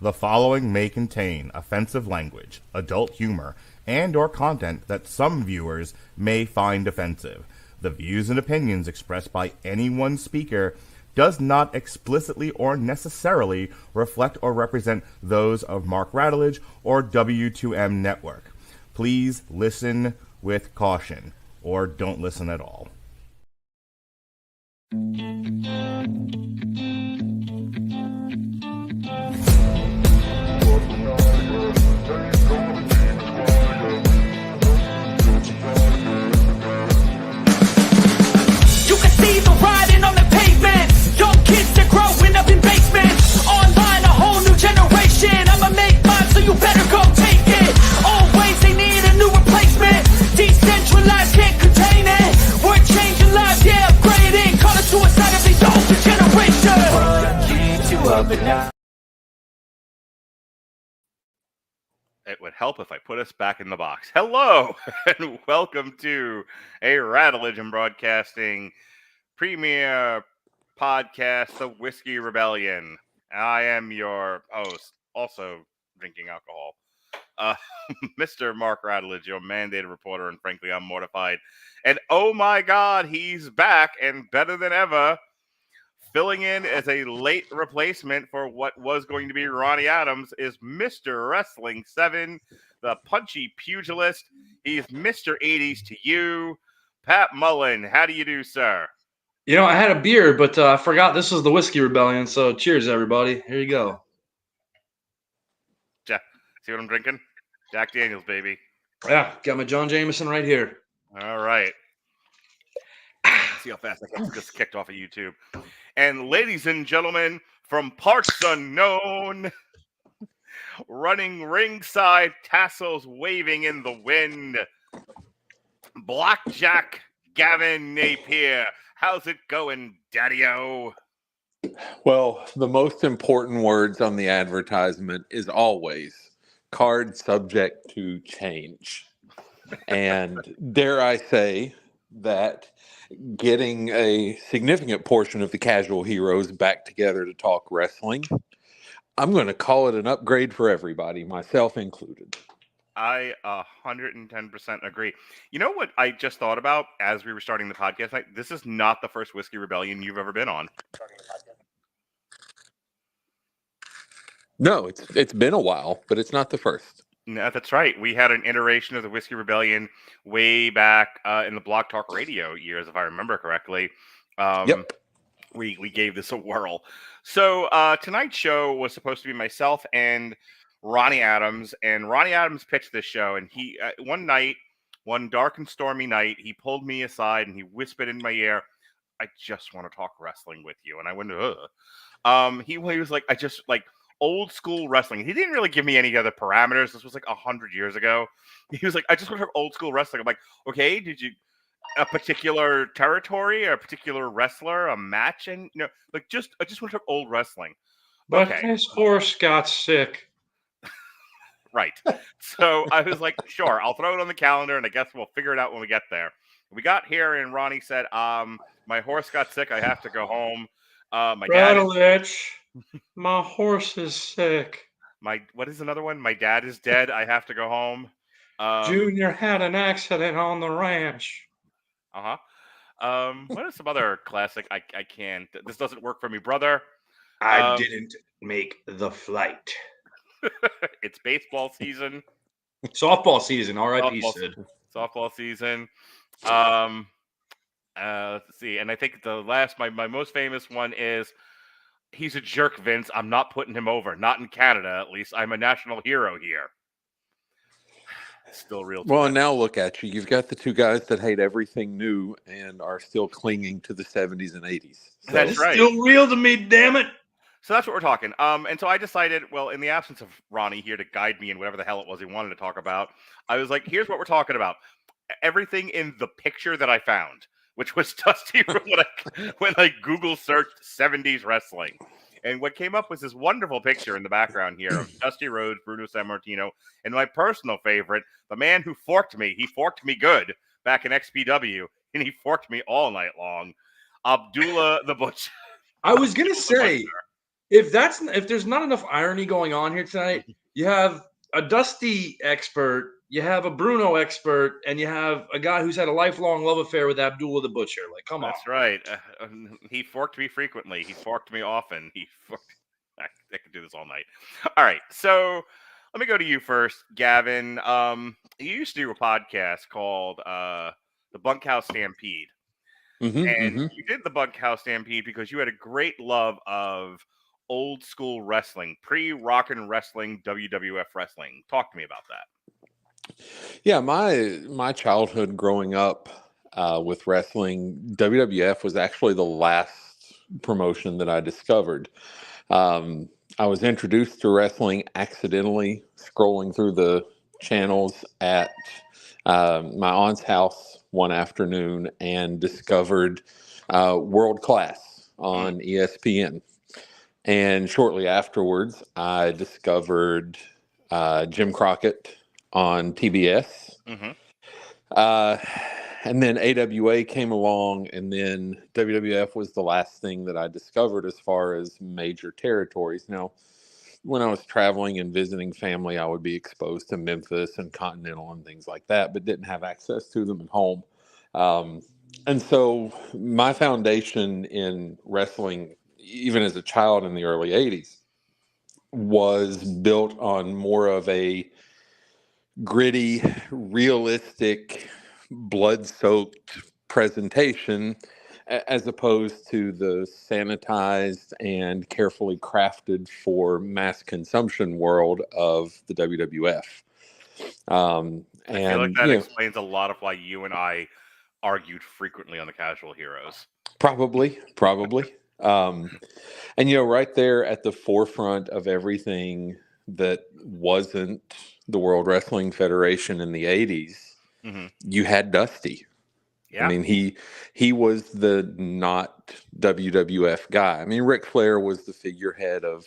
The following may contain offensive language, adult humor, and or content that some viewers may find offensive. The views and opinions expressed by any one speaker does not explicitly or necessarily reflect or represent those of Mark Radulich or W2M Network. Please listen with caution, or don't listen at all. Riding on the pavement, young kids are growing up in basements. Online, a whole new generation. I'ma make mine, so you better go take it. Always they need a new replacement. Decentralized, can't contain it. We're changing lives, yeah, upgrading. Call it suicide of the older generation. What keeps you up at night? It would help if I put us back in the box. Hello, and welcome to a Radulich and Broadcasting premier podcast, The Whiskey Rebellion. I am your host, also drinking alcohol, Mr. Mark Radulich, your mandated reporter, and frankly, I'm mortified. And oh my God, he's back and better than ever, filling in as a late replacement for what was going to be Ronnie Adams is Mr. Wrestling 7, the punchy pugilist. He's Mr. 80s to you, Pat Mullin. How do you do, sir? You know, I had a beer, but I forgot this was the Whiskey Rebellion, so cheers, everybody. Here you go. See what I'm drinking? Jack Daniels, baby. Yeah, got my John Jameson right here. All right. See how fast I got this kicked off of YouTube. And ladies and gentlemen, from parts unknown, running ringside, tassels waving in the wind, Blackjack Gavin Napier. How's it going, Daddy-O? Well, the most important words on the advertisement is always card subject to change. And dare I say that getting a significant portion of the casual heroes back together to talk wrestling, I'm going to call it an upgrade for everybody, myself included. I 110% agree. You know what I just thought about as we were starting the podcast? This is not the first Whiskey Rebellion you've ever been on. No, it's been a while, but it's not the first. No, that's right. We had an iteration of the Whiskey Rebellion way back in the Blog Talk Radio years, if I remember correctly. Yep. We gave this a whirl. So tonight's show was supposed to be myself and Ronnie Adams, and Ronnie Adams pitched this show, and he one dark and stormy night, he pulled me aside and he whispered in my ear, "I just want to talk wrestling with you." And I went, ugh. He was like, I just like old school wrestling. He didn't really give me any other parameters. This was like 100 years ago. He was like, "I just want to talk old school wrestling." I'm like, okay, did you a particular territory or a particular wrestler, a match? And like I just want to talk old wrestling. But okay. his horse got sick. Right. So I was like, sure, I'll throw it on the calendar, and I guess we'll figure it out when we get there. We got here, and Ronnie said, my horse got sick. I have to go home. Radulich, my horse is sick. What is another one? My dad is dead. I have to go home. Junior had an accident on the ranch. What is some other classic? I can't. This doesn't work for me, brother. I didn't make the flight. It's baseball season. Softball season. R.I.P. Sid. Softball season. Let's see. And I think the last, my most famous one is, he's a jerk, Vince. I'm not putting him over. Not in Canada, at least. I'm a national hero here. Still real. Well, and now look at you. You've got the two guys that hate everything new and are still clinging to the 70s and 80s. So, that's right. Still real to me, damn it. So that's what we're talking. And so I decided, well, in the absence of Ronnie here to guide me in whatever the hell it was he wanted to talk about, I was like, here's what we're talking about. Everything in the picture that I found, which was Dusty when I Google searched 70s wrestling. And what came up was this wonderful picture in the background here of Dusty Rhodes, Bruno Sammartino, and my personal favorite, the man who forked me. He forked me good back in XPW, and he forked me all night long. Abdullah the Butcher. I was going to say, if there's not enough irony going on here tonight, you have a Dusty expert, you have a Bruno expert, and you have a guy who's had a lifelong love affair with Abdullah the Butcher. Like, come on. That's right. He forked me frequently. He forked me often. I could do this all night. All right, so let me go to you first, Gavin. You used to do a podcast called The Bunkhouse Stampede. And you did the Bunkhouse Stampede because you had a great love of old school wrestling, pre-rock and wrestling, WWF wrestling. Talk to me about that. Yeah, my childhood growing up with wrestling, WWF was actually the last promotion that I discovered. I was introduced to wrestling accidentally, scrolling through the channels at my aunt's house one afternoon and discovered World Class on ESPN. And shortly afterwards, I discovered Jim Crockett on TBS. And then AWA came along, and then WWF was the last thing that I discovered as far as major territories. Now, when I was traveling and visiting family, I would be exposed to Memphis and Continental and things like that, but didn't have access to them at home. And so my foundation in wrestling, even as a child in the early 80s, was built on more of a gritty, realistic, blood-soaked presentation as opposed to the sanitized and carefully crafted for mass consumption world of the WWF. I feel like that explains a lot of why you and I argued frequently on the Casual Heroes. Probably. And, right there at the forefront of everything that wasn't the World Wrestling Federation in the 80s, you had Dusty. Yeah. I mean, he was the not WWF guy. I mean, Ric Flair was the figurehead of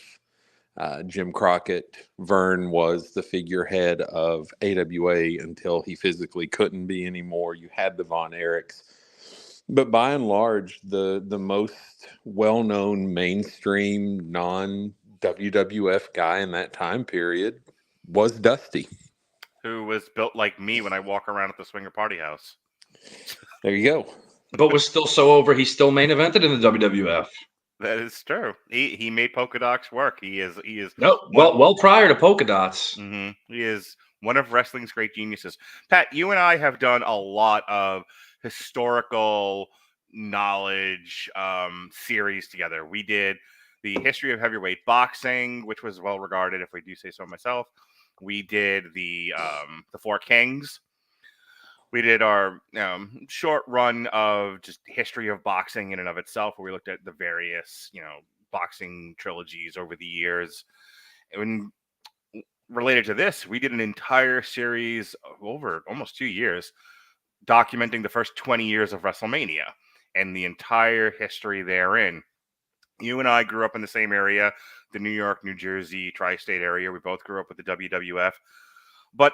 Jim Crockett. Vern was the figurehead of AWA until he physically couldn't be anymore. You had the Von Erichs. But by and large, the most well-known mainstream non-WWF guy in that time period was Dusty. Who was built like me when I walk around at the Swinger Party House. There you go. But was still so over, he still main evented in the WWF. That is true. He made polka dots work. He is well prior to polka dots. He is one of wrestling's great geniuses. Pat, you and I have done a lot of historical knowledge series together. We did the history of heavyweight boxing, which was well regarded, if we do say so myself. We did the Four Kings. We did our short run of just history of boxing in and of itself, where we looked at the various boxing trilogies over the years. And related to this, we did an entire series over almost 2 years documenting the first 20 years of WrestleMania and the entire history therein. You and I grew up in the same area, the New York, New Jersey, tri-state area. We both grew up with the WWF. But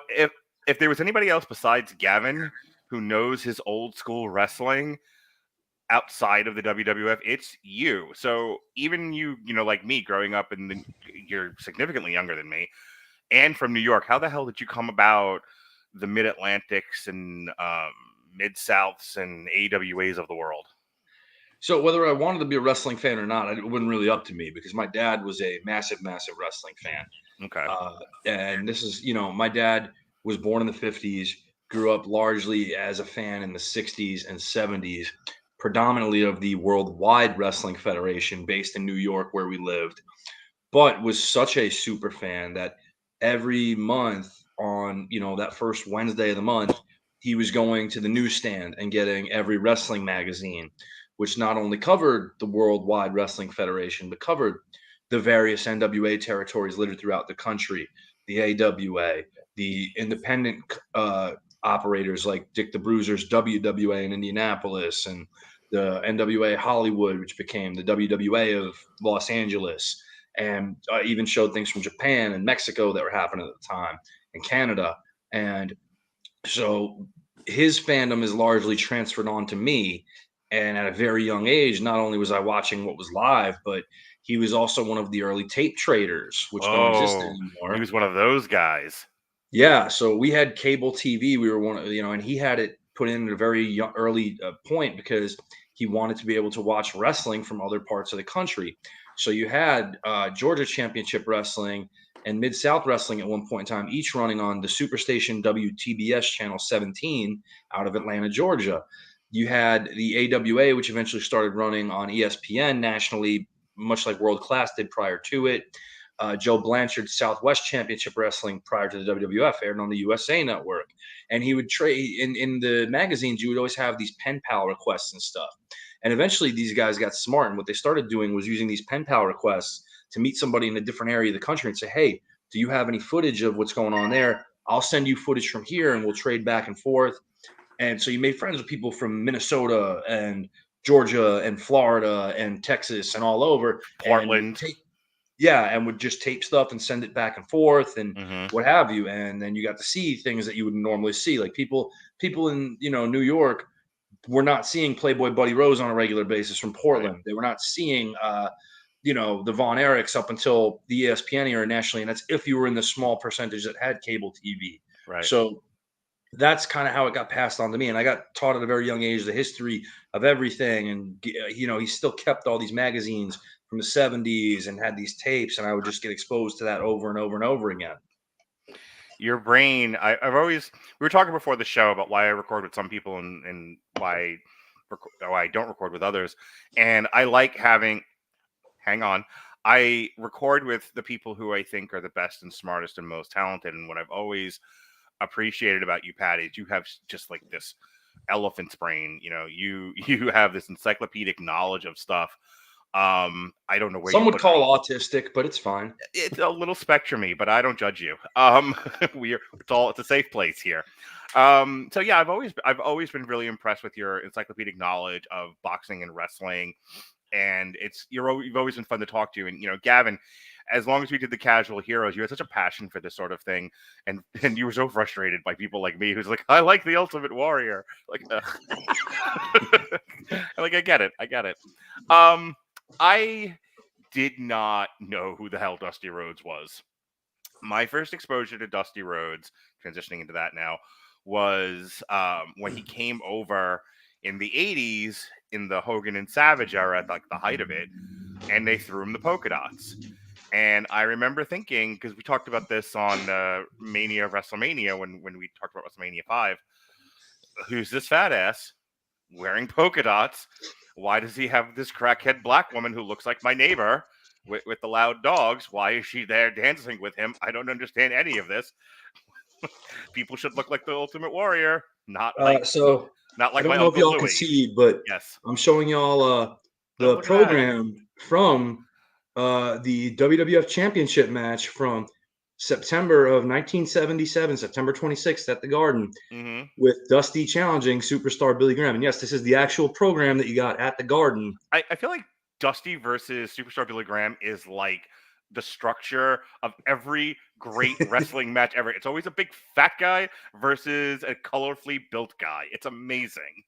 if there was anybody else besides Gavin who knows his old school wrestling outside of the WWF, it's you. So even you like me growing up you're significantly younger than me and from New York, how the hell did you come about the Mid-Atlantics and Mid-Souths and AWAs of the world? So whether I wanted to be a wrestling fan or not, it wasn't really up to me because my dad was a massive, massive wrestling fan. Okay. And this is, my dad was born in the 50s, grew up largely as a fan in the 60s and 70s, predominantly of the Worldwide Wrestling Federation based in New York where we lived, but was such a super fan that every month on, that first Wednesday of the month, he was going to the newsstand and getting every wrestling magazine, which not only covered the Worldwide Wrestling Federation, but covered the various NWA territories littered throughout the country, the AWA, the independent operators like Dick the Bruiser's WWA in Indianapolis, and the NWA Hollywood, which became the WWA of Los Angeles, and even showed things from Japan and Mexico that were happening at the time, and Canada. And so his fandom is largely transferred on to me. And at a very young age, not only was I watching what was live, but he was also one of the early tape traders, which don't exist Oh, he anymore. was one of those guys. Yeah, so we had cable TV. We were one of, and he had it put in at a very young, early point because he wanted to be able to watch wrestling from other parts of the country. So you had Georgia Championship Wrestling and Mid South Wrestling at one point in time, each running on the Superstation WTBS Channel 17 out of Atlanta, Georgia. You had the AWA, which eventually started running on ESPN nationally, much like World Class did prior to it. Joe Blanchard's Southwest Championship Wrestling prior to the WWF aired on the USA Network. And he would trade in the magazines, you would always have these pen pal requests and stuff. And eventually these guys got smart. And what they started doing was using these pen pal requests to meet somebody in a different area of the country and say, hey, do you have any footage of what's going on there? I'll send you footage from here and we'll trade back and forth. And so you made friends with people from Minnesota and Georgia and Florida and Texas and all over. Portland. And would just tape stuff and send it back and forth and what have you. And then you got to see things that you would normally see. Like people in, New York were not seeing Playboy Buddy Rose on a regular basis from Portland. Right. They were not seeing, the Von Erichs up until the ESPN era nationally. And that's if you were in the small percentage that had cable TV. Right. So that's kind of how it got passed on to me. And I got taught at a very young age the history of everything. And, he still kept all these magazines from the 70s and had these tapes. And I would just get exposed to that over and over and over again. Your brain, we were talking before the show about why I record with some people and why I don't record with others. And I like I record with the people who I think are the best and smartest and most talented. And what I've always appreciated about you, Pat, is you have just like this elephant's brain. You have this encyclopedic knowledge of stuff. I don't know where some would call autistic, but it's fine. It's a little spectrumy, but I don't judge you. It's a safe place here. So yeah, I've always been really impressed with your encyclopedic knowledge of boxing and wrestling, and you've always been fun to talk to. And Gavin, as long as we did the Casual Heroes, you had such a passion for this sort of thing, and you were so frustrated by people like me who's like, I like the Ultimate Warrior. Like, like I get it. I did not know who the hell Dusty Rhodes was. My first exposure to Dusty Rhodes, transitioning into that now, was when he came over in the 80s in the Hogan and Savage era at like the height of it, and they threw him the polka dots. And I remember thinking, because we talked about this on WrestleMania when we talked about WrestleMania 5, who's this fat ass wearing polka dots? Why does he have this crackhead black woman who looks like my neighbor with the loud dogs? Why is she there dancing with him? I don't understand any of this. People should look like the Ultimate Warrior, not like I don't know if y'all can see, but yes, I'm showing y'all the program from the WWF Championship match from September of 1977, September 26th at the Garden, with Dusty challenging superstar Billy Graham. And yes, this is the actual program that you got at the Garden. I feel like Dusty versus superstar Billy Graham is like the structure of every great wrestling match ever. It's always a big fat guy versus a colorfully built guy. It's amazing.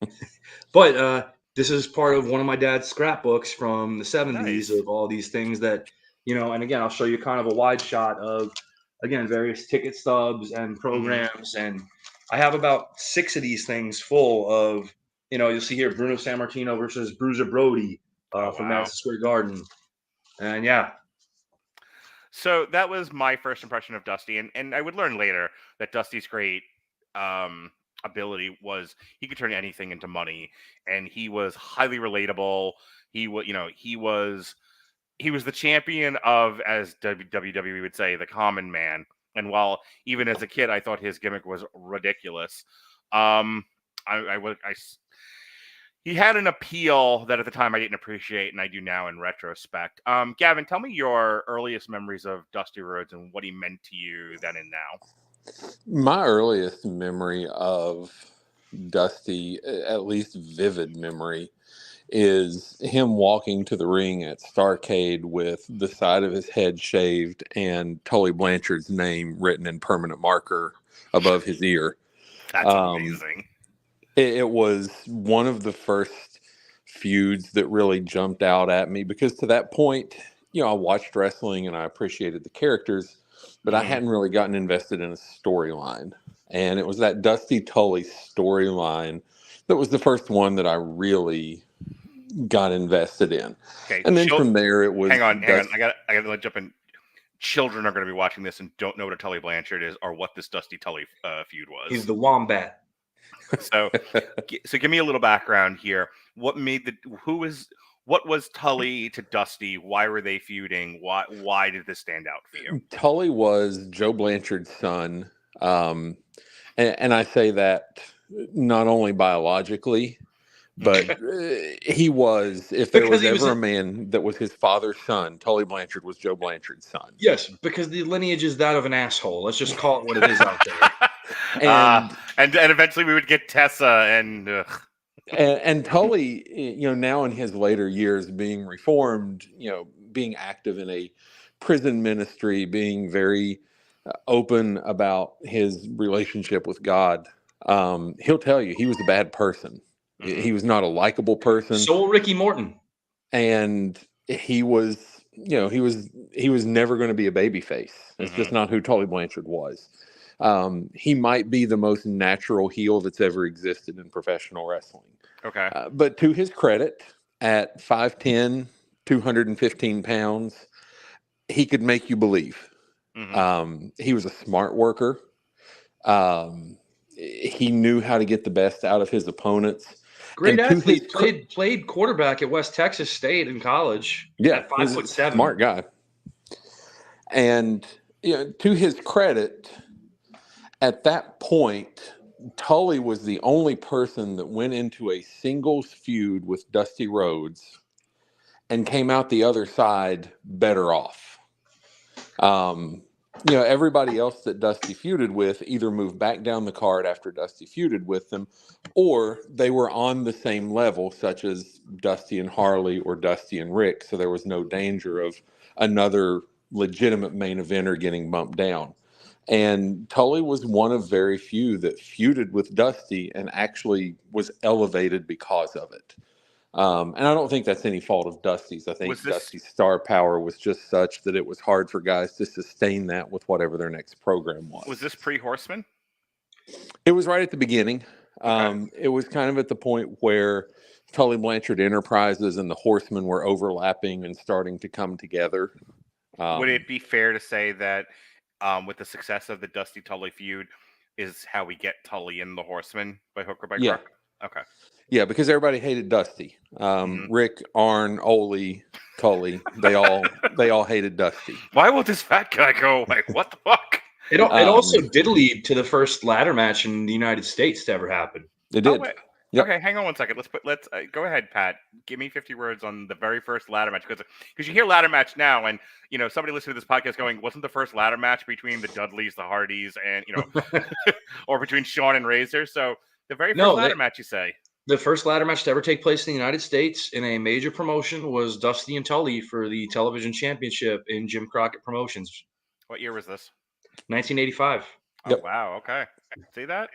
But this is part of one of my dad's scrapbooks from the 70s of all these things that, and again, I'll show you kind of a wide shot of, again, various ticket stubs and programs. And I have about 6 of these things full of, you'll see here Bruno Sammartino versus Bruiser Brody from Madison Square Garden. And yeah. So that was my first impression of Dusty. And I would learn later that Dusty's great ability was he could turn anything into money. And he was highly relatable. He was the champion of, as WWE would say, the common man. And while even as a kid, I thought his gimmick was ridiculous. He had an appeal that at the time I didn't appreciate, and I do now in retrospect. Gavin, tell me your earliest memories of Dusty Rhodes and what he meant to you then and now. My earliest memory of Dusty, at least vivid memory, is him walking to the ring at Starrcade with the side of his head shaved and Tully Blanchard's name written in permanent marker above his ear. That's amazing. It was one of the first feuds that really jumped out at me, because to that point, I watched wrestling and I appreciated the characters, but I hadn't really gotten invested in a storyline. And it was that Dusty Tully storyline that was the first one that I really got invested in. Okay, and then from there it was. Hang on. I gotta jump in. Children are going to be watching this and don't know what a Tully Blanchard is or what this Dusty Tully feud was. He's the wombat. So give me a little background here. What was Tully to Dusty? Why were they feuding? Why did this stand out for you? Tully was Joe Blanchard's son. And I say that not only biologically, but he was, if there was ever a man that was his father's son, Tully Blanchard was Joe Blanchard's son. Yes, because the lineage is that of an asshole. Let's just call it what it is out there. And eventually we would get Tessa and Tully, now in his later years being reformed, being active in a prison ministry, being very open about his relationship with God. He'll tell you he was a bad person. He was not a likable person. So Ricky Morton. And he was, he was never going to be a babyface. It's just not who Tully Blanchard was. He might be the most natural heel that's ever existed in professional wrestling. Okay. But to his credit, at 5'10", 215 pounds, he could make you believe. He was a smart worker. He knew how to get the best out of his opponents. Great athlete. Played quarterback at West Texas State in college. Yeah, at 5'7". Smart guy. And to his credit, at that point, Tully was the only person that went into a singles feud with Dusty Rhodes and came out the other side better off. Everybody else that Dusty feuded with either moved back down the card after Dusty feuded with them, or they were on the same level, such as Dusty and Harley or Dusty and Rick. So there was no danger of another legitimate main eventer getting bumped down. And Tully was one of very few that feuded with Dusty and actually was elevated because of it. And I don't think that's any fault of Dusty's. I think Dusty's star power was just such that it was hard for guys to sustain that with whatever their next program was. Was this pre-Horseman? It was right at the beginning. Okay. It was kind of at the point where Tully Blanchard Enterprises and the Horsemen were overlapping and starting to come together. Would it be fair to say that with the success of the Dusty Tully feud is how we get Tully in the Horsemen by hook or by crook? Okay. Yeah, because everybody hated Dusty. Rick, Arn, Ole, Tully, they all hated Dusty. Why won't this fat guy go away? What the fuck? It also did lead to the first ladder match in the United States to ever happen. It did. Yep. Okay, hang on one second. Let's go ahead, Pat. Give me 50 words on the very first ladder match, because you hear ladder match now, and somebody listening to this podcast going, wasn't the first ladder match between the Dudleys, the Hardys, and or between Shawn and Razor? So the very first ladder match, you say? The first ladder match to ever take place in the United States in a major promotion was Dusty and Tully for the television championship in Jim Crockett Promotions. What year was this? 1985. Oh, wow. Okay. See that?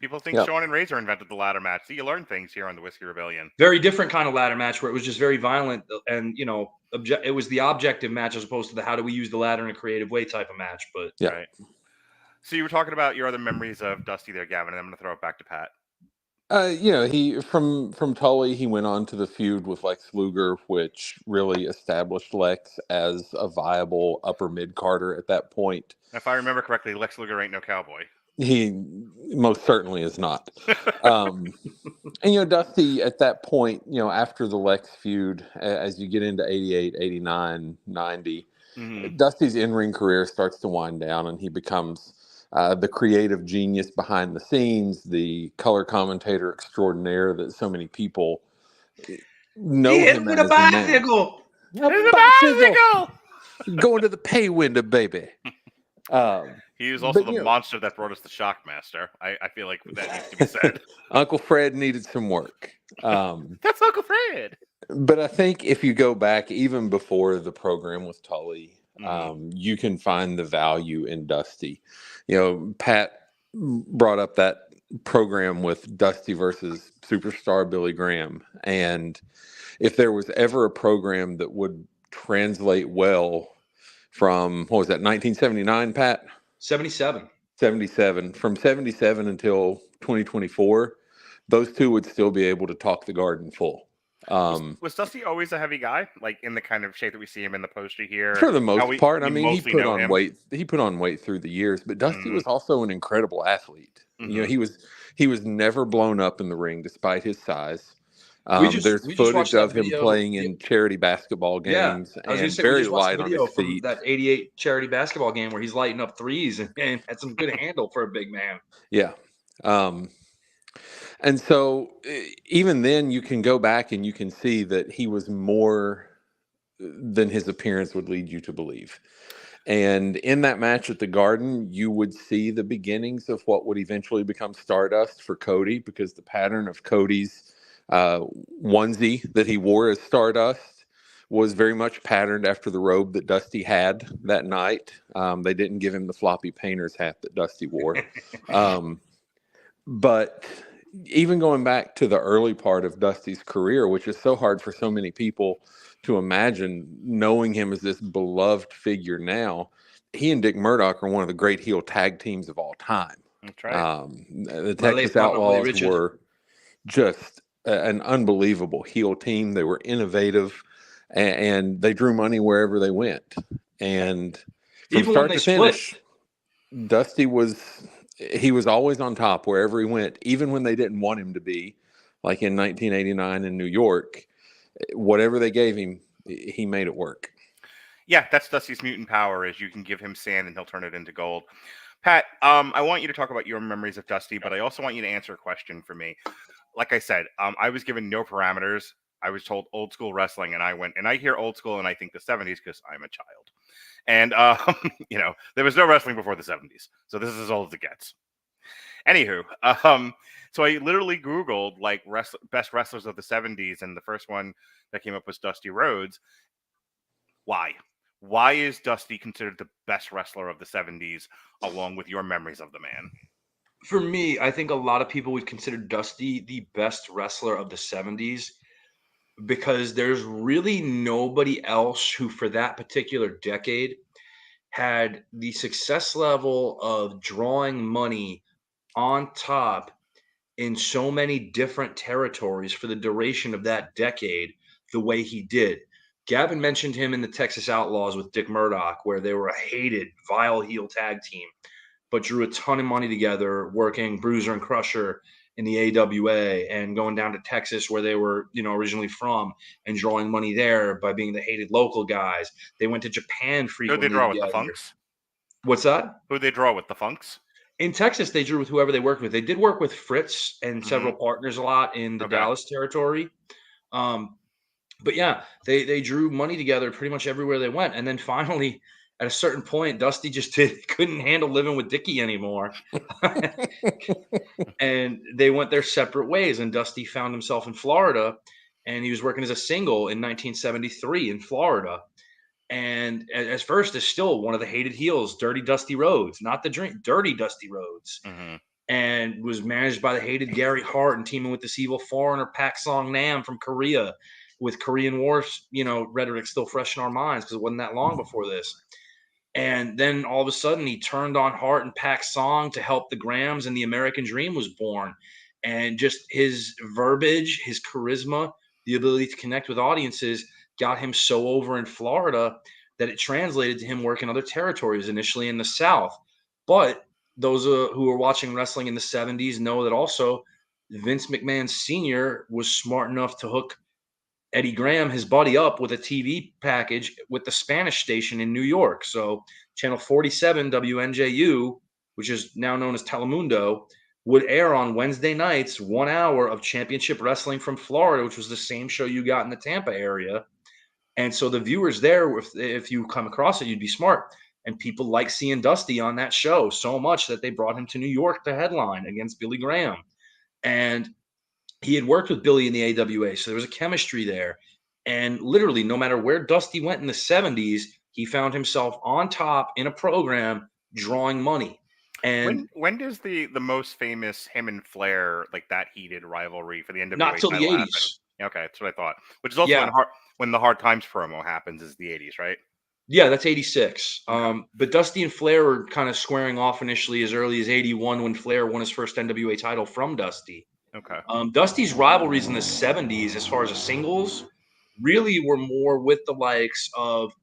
People think Shawn and Razor invented the ladder match. See, you learn things here on the Whiskey Rebellion. Very different kind of ladder match where it was just very violent and, it was the objective match as opposed to the how do we use the ladder in a creative way type of match. But Right. So you were talking about your other memories of Dusty there, Gavin, and I'm going to throw it back to Pat. He from Tully, he went on to the feud with Lex Luger, which really established Lex as a viable upper mid-carder at that point. If I remember correctly, Lex Luger ain't no cowboy. He most certainly is not. And Dusty at that point, after the Lex feud, as you get into 88, 89, 90, Dusty's in-ring career starts to wind down, and he becomes the creative genius behind the scenes, the color commentator extraordinaire that so many people know him as. A bicycle! A bicycle! Going to the pay window, baby. He was also the monster that brought us the Shockmaster. I feel like that needs to be said. Uncle Fred needed some work. That's Uncle Fred. But I think if you go back even before the program with Tully, you can find the value in Dusty. Pat brought up that program with Dusty versus superstar Billy Graham. And if there was ever a program that would translate well from, what was that, 1979, Pat? 77. 77. From 77 until 2024, those two would still be able to talk the Garden full. Was Dusty always a heavy guy, like in the kind of shape that we see him in the poster here? For the most part, I mean, he mostly put know on him. weight. He put on weight through the years, but Dusty was also an incredible athlete. You know, he was never blown up in the ring despite his size. There's footage of him playing in charity basketball games and very light on his feet. That 88 charity basketball game where he's lighting up threes and had some good handle for a big man. Yeah. And so even then you can go back and you can see that he was more than his appearance would lead you to believe. And in that match at the Garden, you would see the beginnings of what would eventually become Stardust for Cody, because the pattern of Cody's onesie that he wore as Stardust was very much patterned after the robe that Dusty had that night. They didn't give him the floppy painter's hat that Dusty wore. But even going back to the early part of Dusty's career, which is so hard for so many people to imagine, knowing him as this beloved figure now, he and Dick Murdoch are one of the great heel tag teams of all time. That's right. The Texas Outlaws were just an unbelievable heel team. They were innovative, and they drew money wherever they went. And from Even start when to they finish, Dusty was always on top wherever he went, even when they didn't want him to be, like in 1989 in New York. Whatever they gave him, he made it work. Yeah, that's Dusty's mutant power, is you can give him sand and he'll turn it into gold. Pat, I want you to talk about your memories of Dusty, but I also want you to answer a question for me. Like I said, I was given no parameters. I was told old school wrestling, and I hear old school and I think the 70s because I'm a child. And, you know, there was no wrestling before the 70s. So this is as old as it gets. Anywho, so I literally Googled like best wrestlers of the 70s, and the first one that came up was Dusty Rhodes. Why? Why is Dusty considered the best wrestler of the 70s, along with your memories of the man? For me, I think a lot of people would consider Dusty the best wrestler of the 70s because there's really nobody else who, for that particular decade, had the success level of drawing money on top in so many different territories for the duration of that decade the way he did. Gavin mentioned him in the Texas Outlaws with Dick Murdoch, where they were a hated, vile heel tag team, but drew a ton of money together working Bruiser and Crusher in the AWA and going down to Texas where they were, you know, originally from, and drawing money there by being the hated local guys. They went to Japan frequently. Who'd they draw with the Funks? What's that? Who'd they draw with the Funks? In Texas, they drew with whoever they worked with. They did work with Fritz and several partners a lot in the Dallas territory. But yeah, they drew money together pretty much everywhere they went. And then finally, at a certain point, Dusty just couldn't handle living with Dickie anymore. And they went their separate ways. And Dusty found himself in Florida, and he was working as a single in 1973 in Florida. And at first, is still one of the hated heels, Dirty Dusty Rhodes, not the Dirty Dusty Rhodes. And was managed by the hated Gary Hart and teaming with this evil foreigner, Pak Song Nam from Korea, with Korean War, you know, rhetoric still fresh in our minds because it wasn't that long before this. And then all of a sudden he turned on Hart and Pak Song to help the Grahams, and the American Dream was born. And just his verbiage, his charisma, the ability to connect with audiences got him so over in Florida that it translated to him working other territories, initially in the South. But those who were watching wrestling in the 70s know that also Vince McMahon Sr. was smart enough to hook Eddie Graham, his buddy, up with a TV package with the Spanish station in New York. So Channel 47 WNJU, which is now known as Telemundo, would air on Wednesday nights 1 hour of championship wrestling from Florida, which was the same show you got in the Tampa area. And so the viewers there, if you come across it, you'd be smart. And people like seeing Dusty on that show so much that they brought him to New York to headline against Billy Graham. And he had worked with Billy in the AWA, so there was a chemistry there. And literally, no matter where Dusty went in the 70s, he found himself on top in a program drawing money. And when does the most famous him and Flair, like that heated rivalry for the NWA not till the title happen? 80s. Okay, that's what I thought. Which is also Yeah. when the Hard Times promo happens is the 80s, right? Yeah, that's 86. Okay. But Dusty and Flair were kind of squaring off initially as early as 81 when Flair won his first NWA title from Dusty. Okay. Dusty's rivalries in the 70s, as far as the singles, really were more with the likes of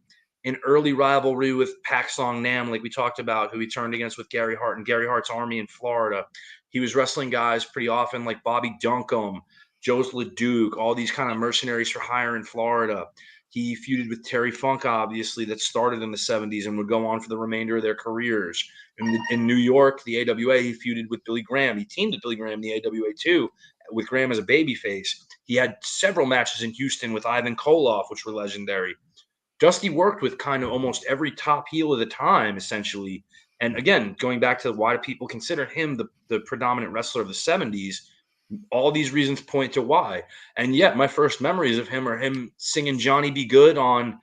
an early rivalry with Pak Song Nam, like we talked about, who he turned against with Gary Hart and Gary Hart's Army in Florida. He was wrestling guys pretty often like Bobby Duncombe, Joe's LeDuc, all these kind of mercenaries for hire in Florida. He feuded with Terry Funk, obviously, that started in the 70s and would go on for the remainder of their careers. In New York, the AWA, he feuded with Billy Graham. He teamed with Billy Graham in the AWA too, with Graham as a babyface. He had several matches in Houston with Ivan Koloff, which were legendary. Dusty worked with kind of almost every top heel of the time, essentially. And again, going back to why do people consider him the predominant wrestler of the 70s, all these reasons point to why. And yet my first memories of him are him singing Johnny Be Good on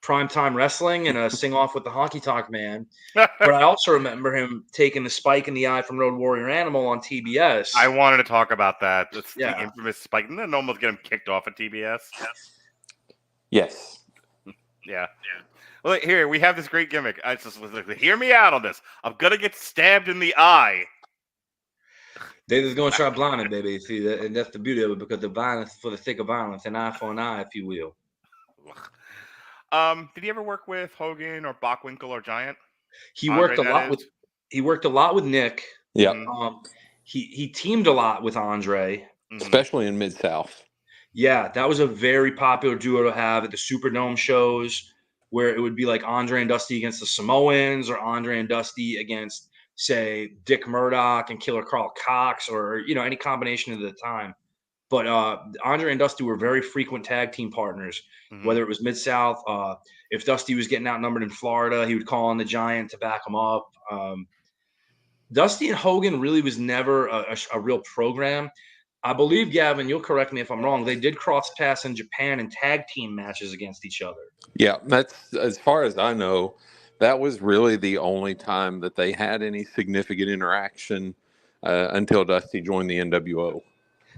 Primetime Wrestling and a sing-off with the Honky Tonk Man. But I also remember him taking the spike in the eye from Road Warrior Animal on TBS. I wanted to talk about that. That's Yeah. the infamous spike. Didn't that almost get him kicked off at TBS? Yes. Yeah. Well, here we have this great gimmick. I just hear me out on this. I'm gonna get stabbed in the eye. They're just gonna try blinding, baby. See, and that's the beauty of it, because the violence for the sake of violence, an eye for an eye, if you will. Did he ever work with Hogan or Bockwinkel or Giant? He Andre, worked a that lot is? with. He worked a lot with Nick. Yeah. Mhm. He teamed a lot with Andre. Mhm. Especially in Mid-South. Yeah, that was a very popular duo to have at the Superdome shows, where it would be like Andre and Dusty against the Samoans, or Andre and Dusty against, say, Dick Murdoch and Killer Carl Cox, or any combination at the time. But Andre and Dusty were very frequent tag team partners, Mhm. whether it was Mid-South. If Dusty was getting outnumbered in Florida, he would call on the Giant to back him up. Dusty and Hogan really was never a real program. I believe, Gavin, you'll correct me if I'm wrong, they did cross paths in Japan in tag team matches against each other. Yeah, that's, as far as I know, that was really the only time that they had any significant interaction until Dusty joined the NWO.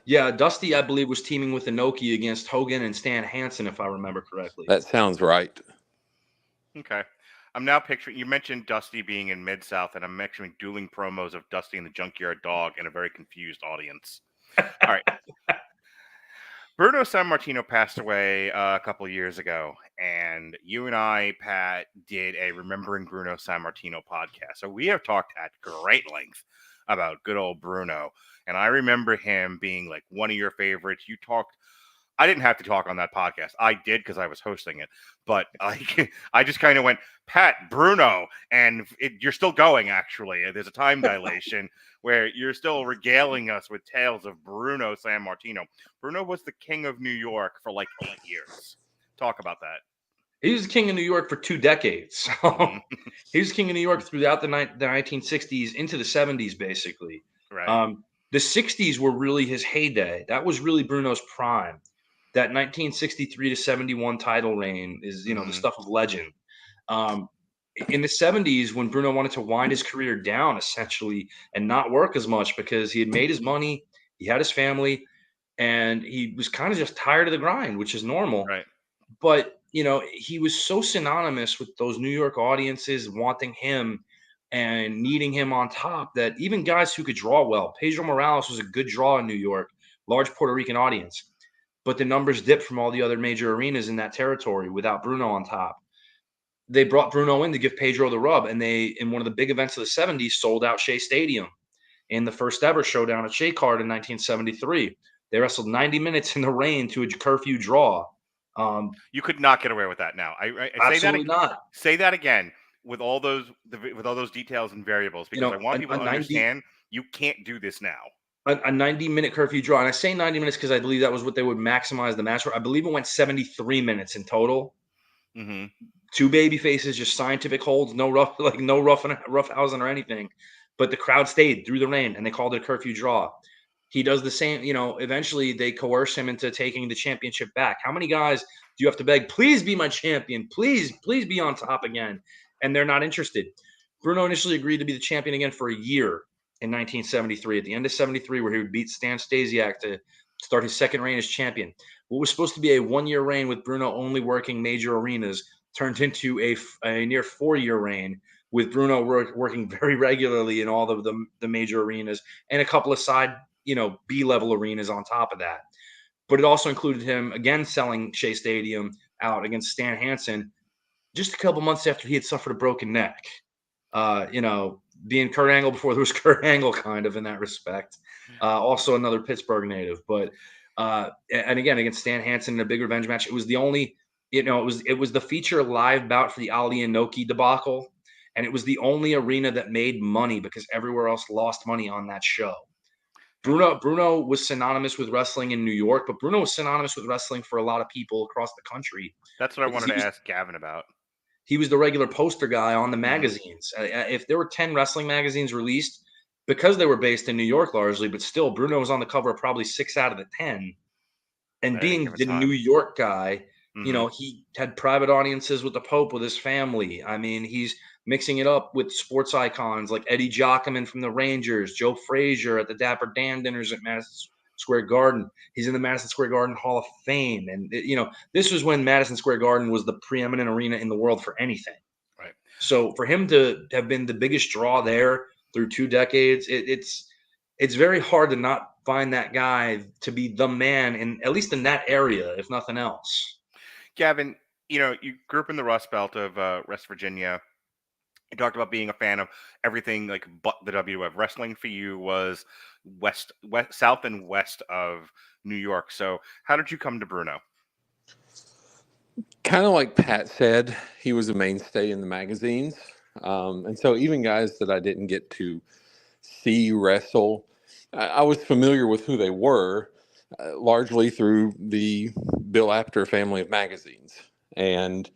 Yeah, Dusty, I believe, was teaming with Inoki against Hogan and Stan Hansen, if I remember correctly. That sounds right. Okay. I'm now picturing, you mentioned Dusty being in Mid-South, and I'm picturing dueling promos of Dusty and the Junkyard Dog in a very confused audience. All right. Bruno Sammartino passed away a couple of years ago, and you and I, Pat, did a Remembering Bruno Sammartino podcast. So we have talked at great length about good old Bruno, and I remember him being like one of your favorites. You talked, I didn't have to talk on that podcast. I did because I was hosting it, but I just kind of went, Pat, Bruno, and you're still going, actually. There's a time dilation where you're still regaling us with tales of Bruno Sammartino. Bruno was the king of New York for like 8 years. Talk about that. He was the king of New York for 2 decades. He was king of New York throughout the 1960s into the 70s, basically. Right. The 60s were really his heyday. That was really Bruno's prime. That 1963 to 71 title reign is, the stuff of legend. In the 70s, when Bruno wanted to wind his career down, essentially, and not work as much because he had made his money, he had his family, and he was kind of just tired of the grind, which is normal. Right. But, he was so synonymous with those New York audiences wanting him and needing him on top that even guys who could draw well, Pedro Morales was a good draw in New York, large Puerto Rican audience. But the numbers dipped from all the other major arenas in that territory without Bruno on top. They brought Bruno in to give Pedro the rub, and they, in one of the big events of the 70s, sold out Shea Stadium in the first ever showdown at Shea Card in 1973. They wrestled 90 minutes in the rain to a curfew draw. You could not get away with that now. I Absolutely not. Say that again with all those details and variables, because I want people to understand you can't do this now. A 90-minute curfew draw, and I say 90 minutes because I believe that was what they would maximize the match for. I believe it went 73 minutes in total. Mm-hmm. 2 baby faces, just scientific holds, no roughhousing or anything. But the crowd stayed through the rain, and they called it a curfew draw. He does the same. Eventually they coerce him into taking the championship back. How many guys do you have to beg? Please be my champion. Please be on top again. And they're not interested. Bruno initially agreed to be the champion again for a year in 1973, at the end of 73, where he would beat Stan Stasiak to start his second reign as champion. What was supposed to be a one-year reign with Bruno only working major arenas turned into a near 4-year reign with Bruno working very regularly in all of the major arenas and a couple of side, B-level arenas on top of that. But it also included him again selling Shea Stadium out against Stan Hansen just a couple months after he had suffered a broken neck. Being Kurt Angle before there was Kurt Angle, kind of in that respect. Also another Pittsburgh native, but and again against Stan Hansen in a big revenge match. It was the only, it was the feature live bout for the Ali Inoki debacle, and it was the only arena that made money because everywhere else lost money on that show. Bruno was synonymous with wrestling in New York, but Bruno was synonymous with wrestling for a lot of people across the country. That's what I wanted to ask Gavin about. He was the regular poster guy on the magazines. If there were 10 wrestling magazines released, because they were based in New York largely, but still Bruno was on the cover of probably 6 out of the 10. And being the New York guy, he had private audiences with the Pope, with his family. I mean, he's mixing it up with sports icons like Eddie Jockman from the Rangers, Joe Frazier at the Dapper Dan dinners at Madison Square Garden. He's in the Madison Square Garden Hall of Fame. And, this was when Madison Square Garden was the preeminent arena in the world for anything. Right. So for him to have been the biggest draw there through 2 decades, it's very hard to not find that guy to be the man, at least in that area, if nothing else. Gavin, you grew up in the Rust Belt of West Virginia. You talked about being a fan of everything but the WWF. Wrestling for you was west, south and west of New York. So how did you come to Bruno? Kind of like Pat said, he was a mainstay in the magazines. And so even guys that I didn't get to see wrestle, I was familiar with who they were, largely through the Bill Apter family of magazines. And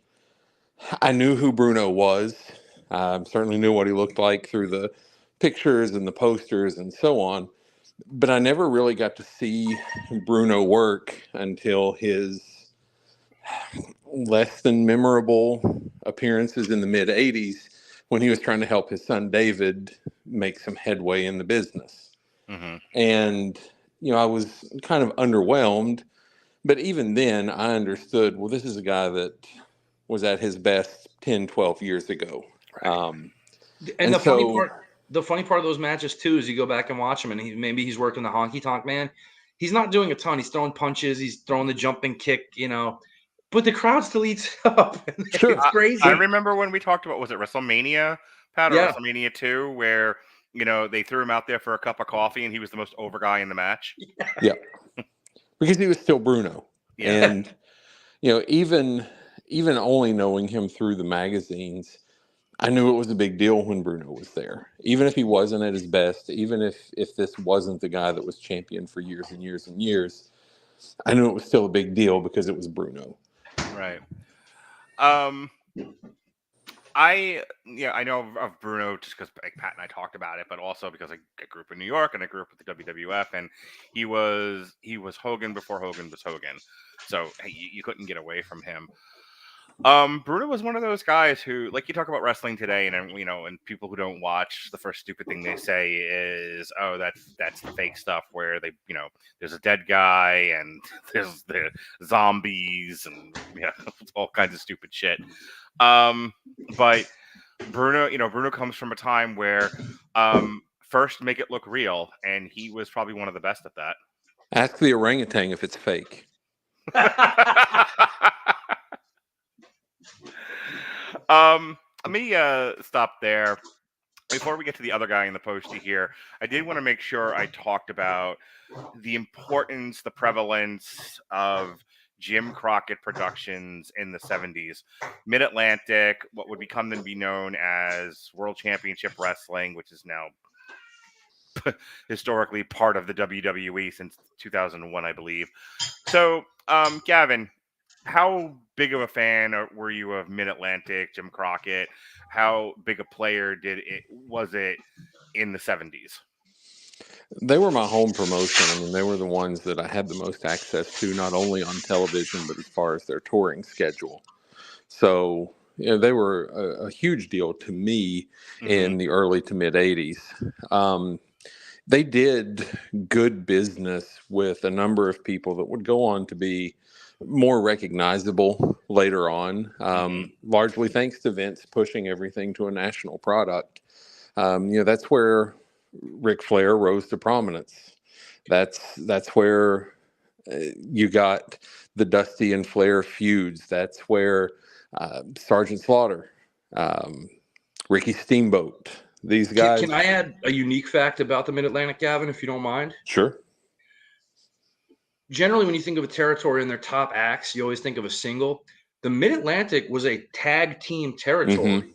I knew who Bruno was. Certainly knew what he looked like through the pictures and the posters and so on. But I never really got to see Bruno work until his less than memorable appearances in the mid-'80s when he was trying to help his son David make some headway in the business. Mm-hmm. And, I was kind of underwhelmed. But even then, I understood, well, this is a guy that was at his best 10, 12 years ago. Right. And the funny part of those matches, too, is you go back and watch him, and maybe he's working the honky tonk man. He's not doing a ton. He's throwing punches. He's throwing the jumping kick, but the crowd still eats up. Sure. It's crazy. I remember when we talked about, was it WrestleMania, Pat, or WrestleMania 2, where, they threw him out there for a cup of coffee and he was the most over guy in the match. Yeah. Because he was still Bruno. Yeah. And, even only knowing him through the magazines, I knew it was a big deal when Bruno was there. Even if he wasn't at his best, even if this wasn't the guy that was champion for years and years and years, I knew it was still a big deal because it was Bruno. Right. I know of Bruno just because Pat and I talked about it, but also because I grew up in New York and I grew up with the WWF, and he was Hogan before Hogan was Hogan, so you couldn't get away from him. Bruno was one of those guys who, like, you talk about wrestling today, and and people who don't watch, the first stupid thing they say is, "Oh, that's the fake stuff," where they, there's a dead guy and there's the zombies and all kinds of stupid shit. But Bruno comes from a time where first make it look real, and he was probably one of the best at that. Ask the orangutan if it's fake. Let me stop there. Before we get to the other guy in the postie here, I did want to make sure I talked about the importance, the prevalence of Jim Crockett Productions in the 70s. Mid-Atlantic, what would become then be known as World Championship Wrestling, which is now historically part of the WWE since 2001, I believe. So, Gavin, how big of a fan were you of Mid-Atlantic, Jim Crockett? How big a player was it in the 70s? They were my home promotion. I mean, they were the ones that I had the most access to, not only on television, but as far as their touring schedule. So, they were a huge deal to me in the early to mid 80s. They did good business with a number of people that would go on to be more recognizable later on, largely thanks to Vince pushing everything to a national product. That's where Ric Flair rose to prominence. That's where you got the Dusty and Flair feuds. That's where Sergeant Slaughter, Ricky Steamboat, these guys. Can I add a unique fact about the Mid-Atlantic, Gavin, if you don't mind? Sure. Generally, when you think of a territory and their top acts, you always think of a single. The Mid-Atlantic was a tag team territory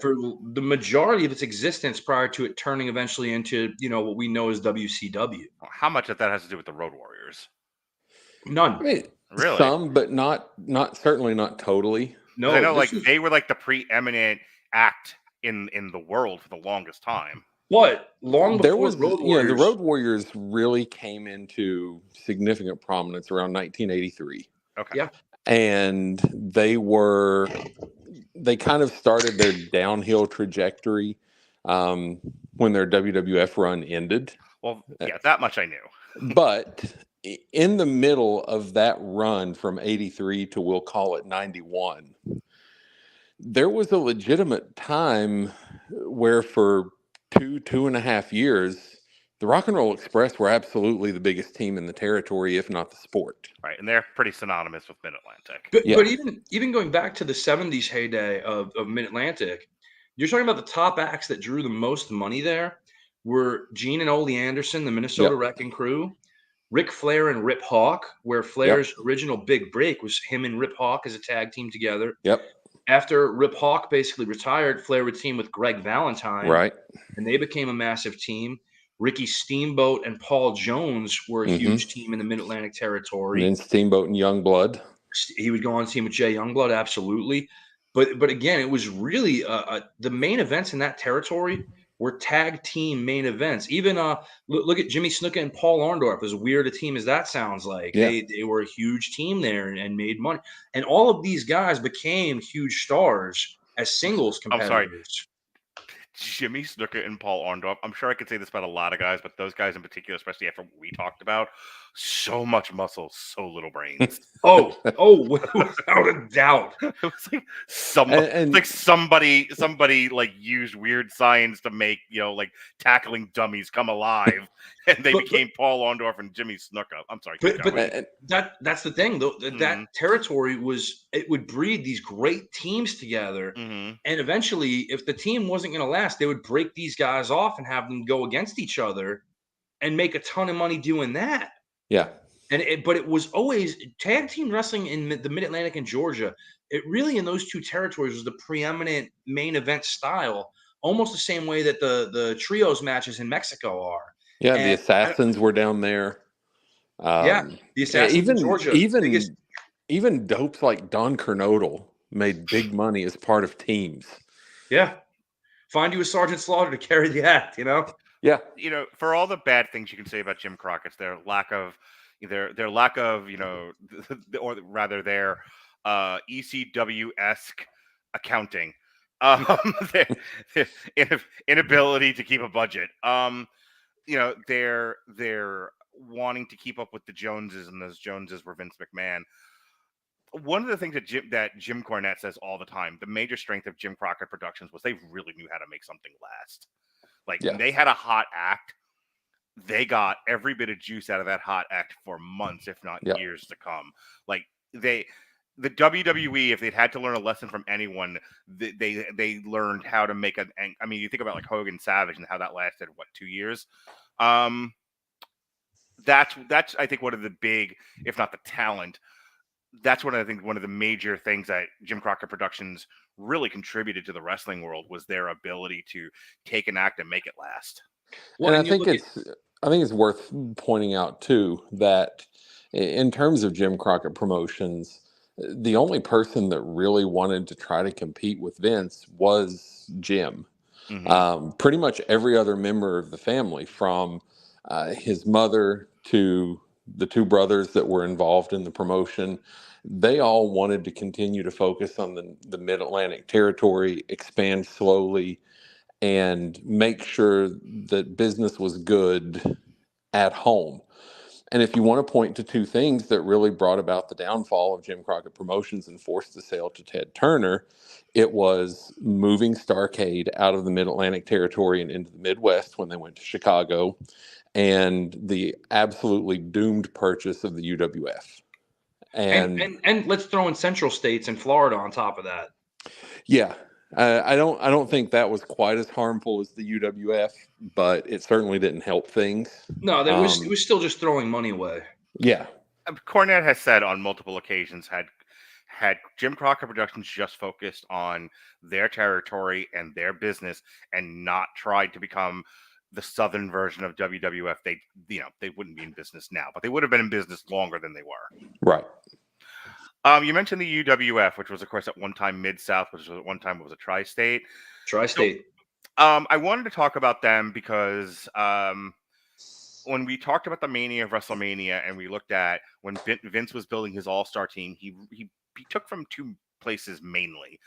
for the majority of its existence prior to it turning eventually into, what we know as WCW. How much of that has to do with the Road Warriors? None. I mean, Really? some, but not certainly not totally. No, I know, they were like the preeminent act in the world for the longest time. But long before There was, Road Warriors, the Road Warriors really came into significant prominence around 1983. Okay. Yeah. And they kind of started their downhill trajectory when their WWF run ended. Well, yeah, that much I knew. But in the middle of that run from 83 to, we'll call it 91, there was a legitimate time where for 2.5 years, the Rock and Roll Express were absolutely the biggest team in the territory, if not the sport. Right, and they're pretty synonymous with Mid-Atlantic. But even going back to the 70s heyday of Mid-Atlantic, you're talking about the top acts that drew the most money there were Gene and Ole Anderson, the Minnesota Wrecking Crew, Ric Flair and Rip Hawk, where Flair's original big break was him and Rip Hawk as a tag team together. Yep. After Rip Hawk basically retired, Flair would team with Greg Valentine. Right. And they became a massive team. Ricky Steamboat and Paul Jones were a huge team in the Mid-Atlantic territory. And then Steamboat and Youngblood. He would go on team with Jay Youngblood, absolutely. But again, it was really the main events in that territory were tag team main events. Even look at Jimmy Snuka and Paul Orndorff, as weird a team as that sounds like. Yeah. They were a huge team there and made money. And all of these guys became huge stars as singles competitors. I'm sorry. Jimmy Snuka and Paul Orndorff. I'm sure I could say this about a lot of guys, but those guys in particular, especially after what we talked about, so much muscle, so little brains. Oh, without a doubt. It was like somebody like used weird science to make tackling dummies come alive, and they became Paul Orndorff and Jimmy Snuka. I'm sorry, but that's the thing though. That territory would breed these great teams together, and eventually, if the team wasn't going to last, they would break these guys off and have them go against each other, and make a ton of money doing that. Yeah. But it was always tag team wrestling in the Mid-Atlantic and Georgia. It really, in those two territories, was the preeminent main event style, almost the same way that the trios matches in Mexico are. Yeah, and the Assassins were down there. The Assassins in Georgia. Even dopes like Don Kernodle made big money as part of teams. Yeah. Find you a Sergeant Slaughter to carry the act, Yeah. For all the bad things you can say about Jim Crockett's, their lack of, or rather their ECW-esque accounting, their inability to keep a budget, they're wanting to keep up with the Joneses, and those Joneses were Vince McMahon. One of the things that Jim Cornette says all the time, the major strength of Jim Crockett Productions was they really knew how to make something last. When they had a hot act, they got every bit of juice out of that hot act for months, if not years to come. The WWE, if they'd had to learn a lesson from anyone, they learned how to make you think about Hogan Savage and how that lasted 2 years. That's I think one of the big, if not the talent. That's one of the major things that Jim Crockett Productions really contributed to the wrestling world was their ability to take an act and make it last. Well, and I think it's worth pointing out too that in terms of Jim Crockett Promotions, the only person that really wanted to try to compete with Vince was Jim. Pretty much every other member of the family, from his mother to the two brothers that were involved in the promotion, they all wanted to continue to focus on the Mid-Atlantic territory, expand slowly, and make sure that business was good at home. And if you want to point to two things that really brought about the downfall of Jim Crockett Promotions and forced the sale to Ted Turner, it was moving Starrcade out of the Mid-Atlantic territory and into the Midwest when they went to Chicago, and the absolutely doomed purchase of the UWF. And let's throw in Central States and Florida on top of that. Yeah, I don't think that was quite as harmful as the UWF, but it certainly didn't help things. No, it was still just throwing money away. Yeah. Cornette has said on multiple occasions, had Jim Crockett Productions just focused on their territory and their business and not tried to become the Southern version of WWF, they wouldn't be in business now, but they would have been in business longer than they were. Right. You mentioned the UWF, which was, of course, at one time Mid-South, which was at one time was a tri-state. Tri-state. So, I wanted to talk about them because when we talked about the Mania of WrestleMania and we looked at when Vince was building his all-star team, he took from two places mainly,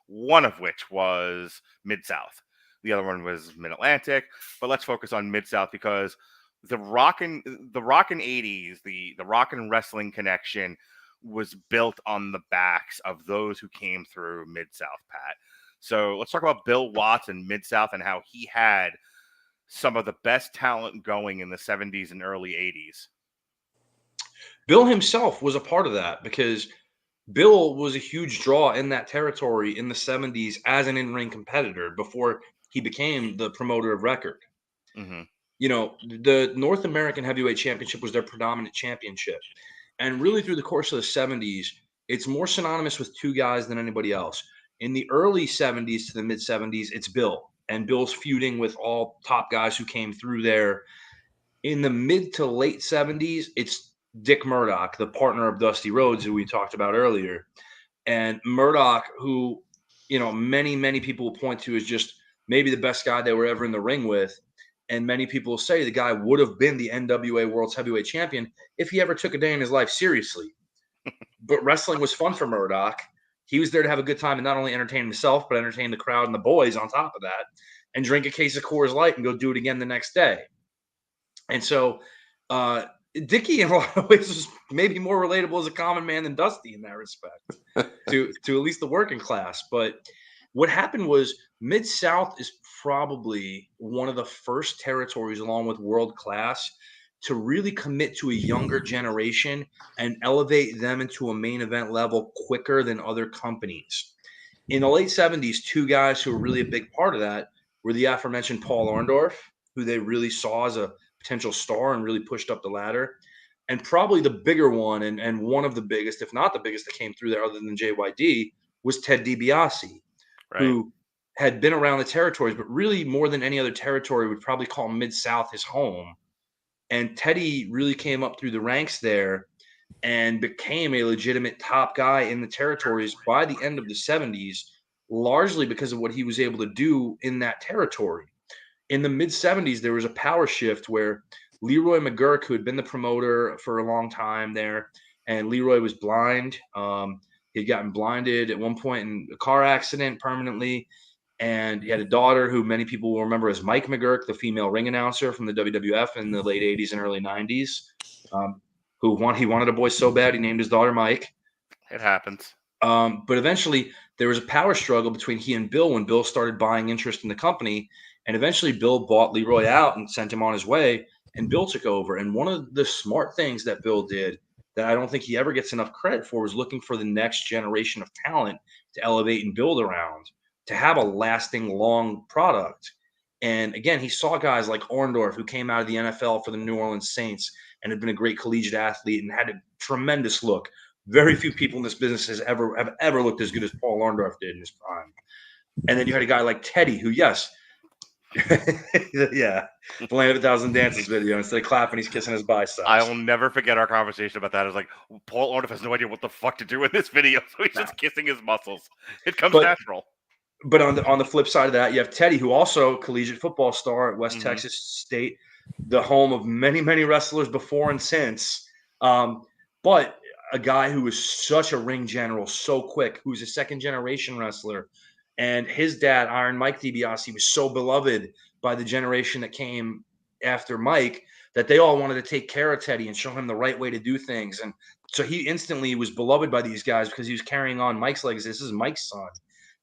one of which was Mid-South. The other one was Mid-Atlantic, but let's focus on Mid-South because the Rockin' 80s, the Rockin' Wrestling connection was built on the backs of those who came through Mid-South, Pat. So let's talk about Bill Watts and Mid-South and how he had some of the best talent going in the 70s and early 80s. Bill himself was a part of that because Bill was a huge draw in that territory in the 70s as an in-ring competitor before he became the promoter of record. Mm-hmm. The North American Heavyweight Championship was their predominant championship. And really through the course of the 70s, it's more synonymous with two guys than anybody else. In the early 70s to the mid-70s, it's Bill. And Bill's feuding with all top guys who came through there. In the mid to late 70s, it's Dick Murdoch, the partner of Dusty Rhodes, who we talked about earlier. And Murdoch, who, many, many people will point to as just maybe the best guy they were ever in the ring with. And many people say the guy would have been the NWA World's Heavyweight Champion if he ever took a day in his life seriously. But wrestling was fun for Murdoch. He was there to have a good time and not only entertain himself, but entertain the crowd and the boys on top of that, and drink a case of Coors Light and go do it again the next day. And so Dickie, in a lot of ways, was maybe more relatable as a common man than Dusty in that respect, to at least the working class. But what happened was Mid-South is probably one of the first territories, along with World Class, to really commit to a younger generation and elevate them into a main event level quicker than other companies. In the late 70s, two guys who were really a big part of that were the aforementioned Paul Orndorff, who they really saw as a potential star and really pushed up the ladder. And probably the bigger one, and one of the biggest, if not the biggest that came through there other than JYD, was Ted DiBiase, Right. who had been around the territories, but really more than any other territory would probably call Mid-South his home. And Teddy really came up through the ranks there and became a legitimate top guy in the territories by the end of the 70s, largely because of what he was able to do in that territory. In the mid-70s, there was a power shift where Leroy McGurk, who had been the promoter for a long time there, and Leroy was blind. He had gotten blinded at one point in a car accident permanently. And he had a daughter who many people will remember as Mike McGurk, the female ring announcer from the WWF in the late 80s and early 90s, he wanted a boy so bad he named his daughter Mike. It happens. But eventually there was a power struggle between he and Bill when Bill started buying interest in the company. And eventually Bill bought Leroy out and sent him on his way, and Bill took over. And one of the smart things that Bill did that I don't think he ever gets enough credit for was looking for the next generation of talent to elevate and build around, to have a lasting, long product. And again, he saw guys like Orndorff, who came out of the NFL for the New Orleans Saints and had been a great collegiate athlete and had a tremendous look. Very few people in this business have ever looked as good as Paul Orndorff did in his prime. And then you had a guy like Teddy, who, yes, yeah, the Land of a Thousand Dances video. Instead of clapping, he's kissing his biceps. I will never forget our conversation about that. It's like, Paul Orndorff has no idea what the fuck to do in this video, so he's just kissing his muscles. It comes natural. But on the flip side of that, you have Teddy, who also collegiate football star at West Texas State, the home of many, many wrestlers before and since. But a guy who was such a ring general, so quick, who's a second-generation wrestler. And his dad, Iron Mike DiBiase, was so beloved by the generation that came after Mike that they all wanted to take care of Teddy and show him the right way to do things. And so he instantly was beloved by these guys because he was carrying on Mike's legacy. This is Mike's son.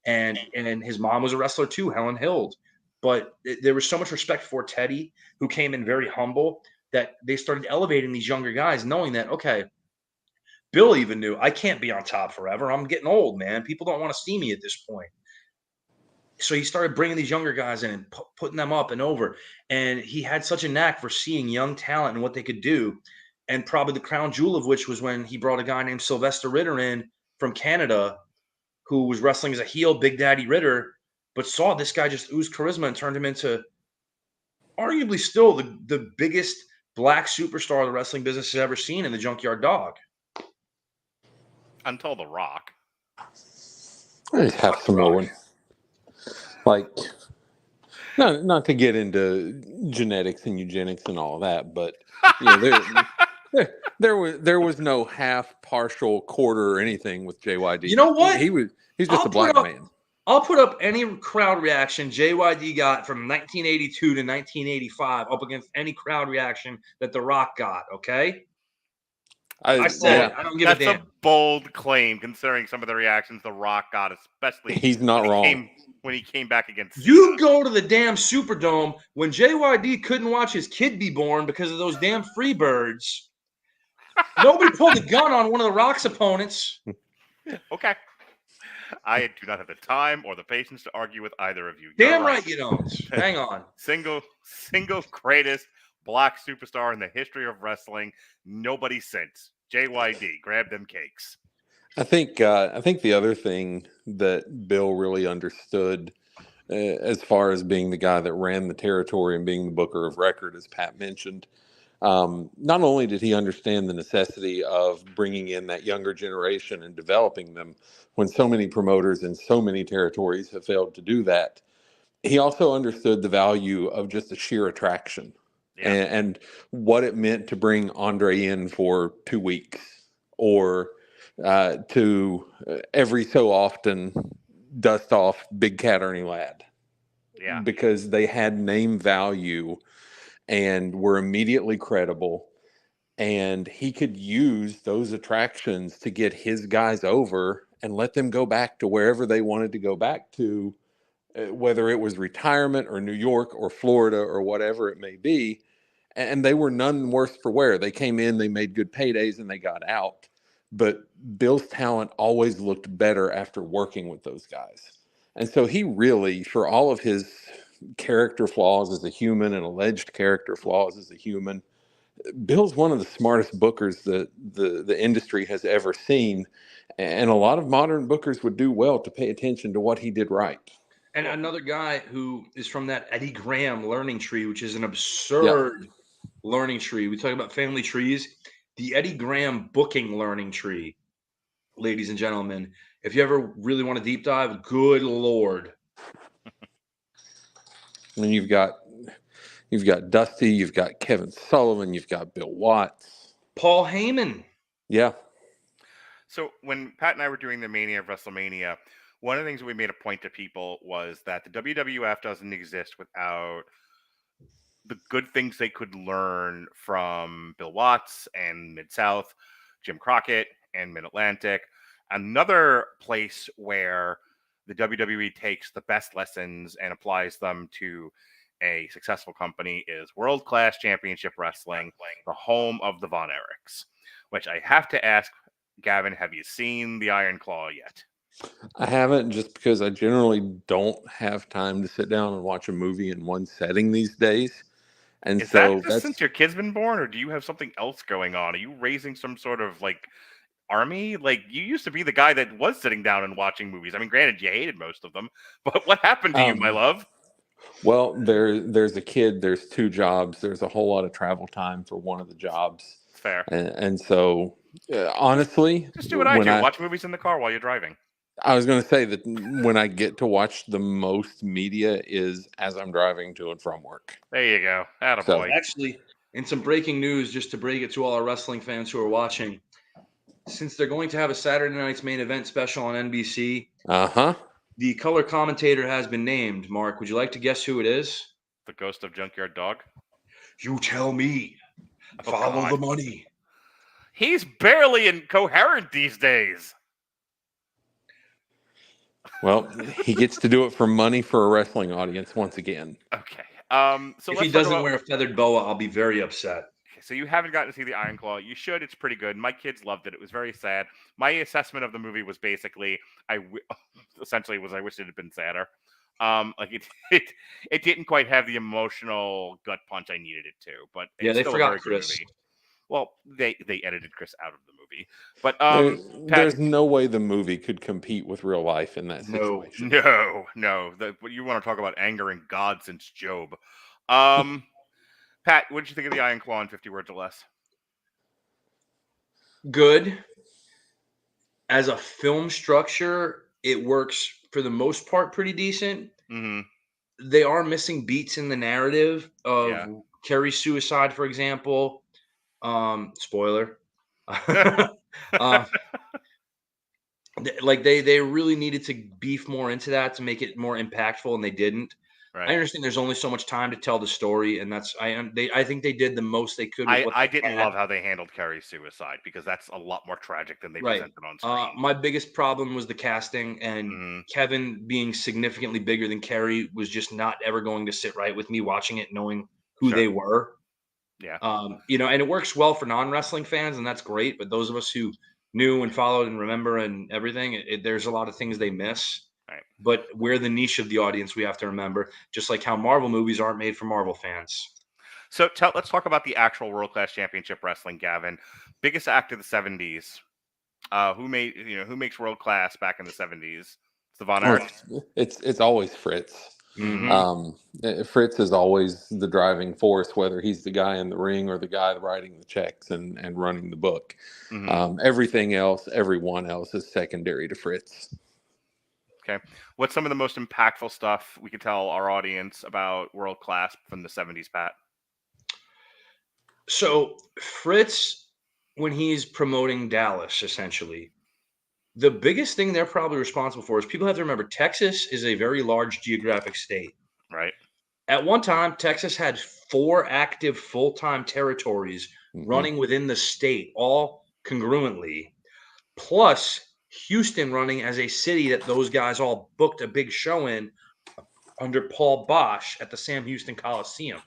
And his mom was a wrestler too, Helen Hild. But there was so much respect for Teddy, who came in very humble, that they started elevating these younger guys, knowing that, okay, Bill even knew, I can't be on top forever. I'm getting old, man. People don't want to see me at this point. So he started bringing these younger guys in and putting them up and over. And he had such a knack for seeing young talent and what they could do. And probably the crown jewel of which was when he brought a guy named Sylvester Ritter in from Canada, who was wrestling as a heel, Big Daddy Ritter, but saw this guy just ooze charisma and turned him into arguably still the biggest black superstar the wrestling business has ever seen in the Junkyard Dog. Until The Rock. I just have some more. Like, not to get into genetics and eugenics and all that, but there was no half, partial, quarter, or anything with JYD. You know what? He's just a black man. I'll put up any crowd reaction JYD got from 1982 to 1985 up against any crowd reaction that The Rock got. Okay. I said, I don't give a damn. That's a bold claim, considering some of the reactions The Rock got, especially he's not wrong. When he came back against you go to the damn Superdome when JYD couldn't watch his kid be born because of those damn Freebirds. Nobody pulled a gun on one of The Rock's opponents. Okay. I do not have the time or the patience to argue with either of you. Damn right you don't. Hang on. Single greatest black superstar in the history of wrestling. Nobody since. JYD, grab them cakes. I think the other thing that Bill really understood, as far as being the guy that ran the territory and being the booker of record, as Pat mentioned, not only did he understand the necessity of bringing in that younger generation and developing them when so many promoters in so many territories have failed to do that, he also understood the value of just a sheer attraction. Yeah. And what it meant to bring Andre in for 2 weeks, or to every so often dust off Big Cat Ernie Ladd. Yeah. Because they had name value and were immediately credible. And he could use those attractions to get his guys over and let them go back to wherever they wanted to go back to, whether it was retirement or New York or Florida or whatever it may be. And they were none worse for wear. They came in, they made good paydays, and they got out. But Bill's talent always looked better after working with those guys. And so he really, for all of his character flaws as a human and alleged character flaws as a human, Bill's one of the smartest bookers that the industry has ever seen. And a lot of modern bookers would do well to pay attention to what he did right. And another guy who is from that Eddie Graham learning tree, which is an absurd learning tree. We talk about family trees. The Eddie Graham booking learning tree, ladies and gentlemen. If you ever really want to deep dive, good Lord. And you've got Dusty, you've got Kevin Sullivan, you've got Bill Watts, Paul Heyman. Yeah. So when Pat and I were doing the Mania of WrestleMania, one of the things we made a point to people was that the WWF doesn't exist without the good things they could learn from Bill Watts and Mid-South, Jim Crockett and Mid-Atlantic. Another place where the WWE takes the best lessons and applies them to a successful company is World Class Championship Wrestling, the home of the Von Erichs, which I have to ask, Gavin, have you seen the Iron Claw yet? I haven't, just because I generally don't have time to sit down and watch a movie in one setting these days. And is so that just since your kid's been born, or do you have something else going on? Are you raising some sort of like army? Like, you used to be the guy that was sitting down and watching movies. I mean, granted, you hated most of them, but what happened to you, my love? Well, there's a kid, there's 2 jobs, there's a whole lot of travel time for one of the jobs. Fair. And so, honestly, just do what I do. Watch movies in the car while you're driving. I was going to say that when I get to watch the most media is as I'm driving to and from work. There you go. Attaboy. So, actually, in some breaking news, just to break it to all our wrestling fans who are watching, since they're going to have a Saturday night's main event special on NBC, Uh-huh. the color commentator has been named. Mark, would you like to guess who it is? The Ghost of Junkyard Dog. You tell me. Oh, Follow God. the money. He's barely incoherent these days. Well, he gets to do it for money for a wrestling audience once again. Okay. So If let's he talk doesn't about- wear a feathered boa, I'll be very upset. Okay, so you haven't gotten to see the Iron Claw. You should. It's pretty good. My kids loved it. It was very sad. My assessment of the movie was basically, essentially was I wish it had been sadder. Like it didn't quite have the emotional gut punch I needed it to. But Yeah, it's they still forgot a very Chris. good movie. Well, they edited Chris out of the movie. But There's no way the movie could compete with real life in that situation. No. You want to talk about angering God since Job. Pat, what did you think of the Iron Claw in 50 words or less? Good. As a film structure, it works for the most part pretty decent. Mm-hmm. They are missing beats in the narrative of Yeah. Carrie's suicide, for example. Spoiler. Like they really needed to beef more into that to make it more impactful, and they didn't. Right. I understand there's only so much time to tell the story, and that's I think they did the most they could with what I they didn't had. love how they handled Carrie's suicide because that's a lot more tragic than they Right. presented on screen. My biggest problem was the casting, and Mhm. Kevin being significantly bigger than Carrie was just not ever going to sit right with me watching it, knowing who Sure. they were. Yeah. And it works well for non-wrestling fans, and that's great. But those of us who knew and followed and remember and everything, there's a lot of things they miss. Right. But we're the niche of the audience, we have to remember, just like how Marvel movies aren't made for Marvel fans. So let's talk about the actual World Class Championship Wrestling, Gavin. Biggest act of the 70s. Who makes World Class back in the 70s? It's the Von Erichs. It's always Fritz. Mm-hmm. Fritz is always the driving force, whether he's the guy in the ring or the guy writing the checks and running the book. Mhm. Everything else, everyone else is secondary to Fritz. Okay. What's some of the most impactful stuff we could tell our audience about World Class from the 70s, Pat? So Fritz, when he's promoting Dallas, essentially, the biggest thing they're probably responsible for is people have to remember Texas is a very large geographic state. Right. At one time, Texas had 4 active full-time territories running within the state, all congruently, plus Houston running as a city that those guys all booked a big show in under Paul Bosch at the Sam Houston Coliseum.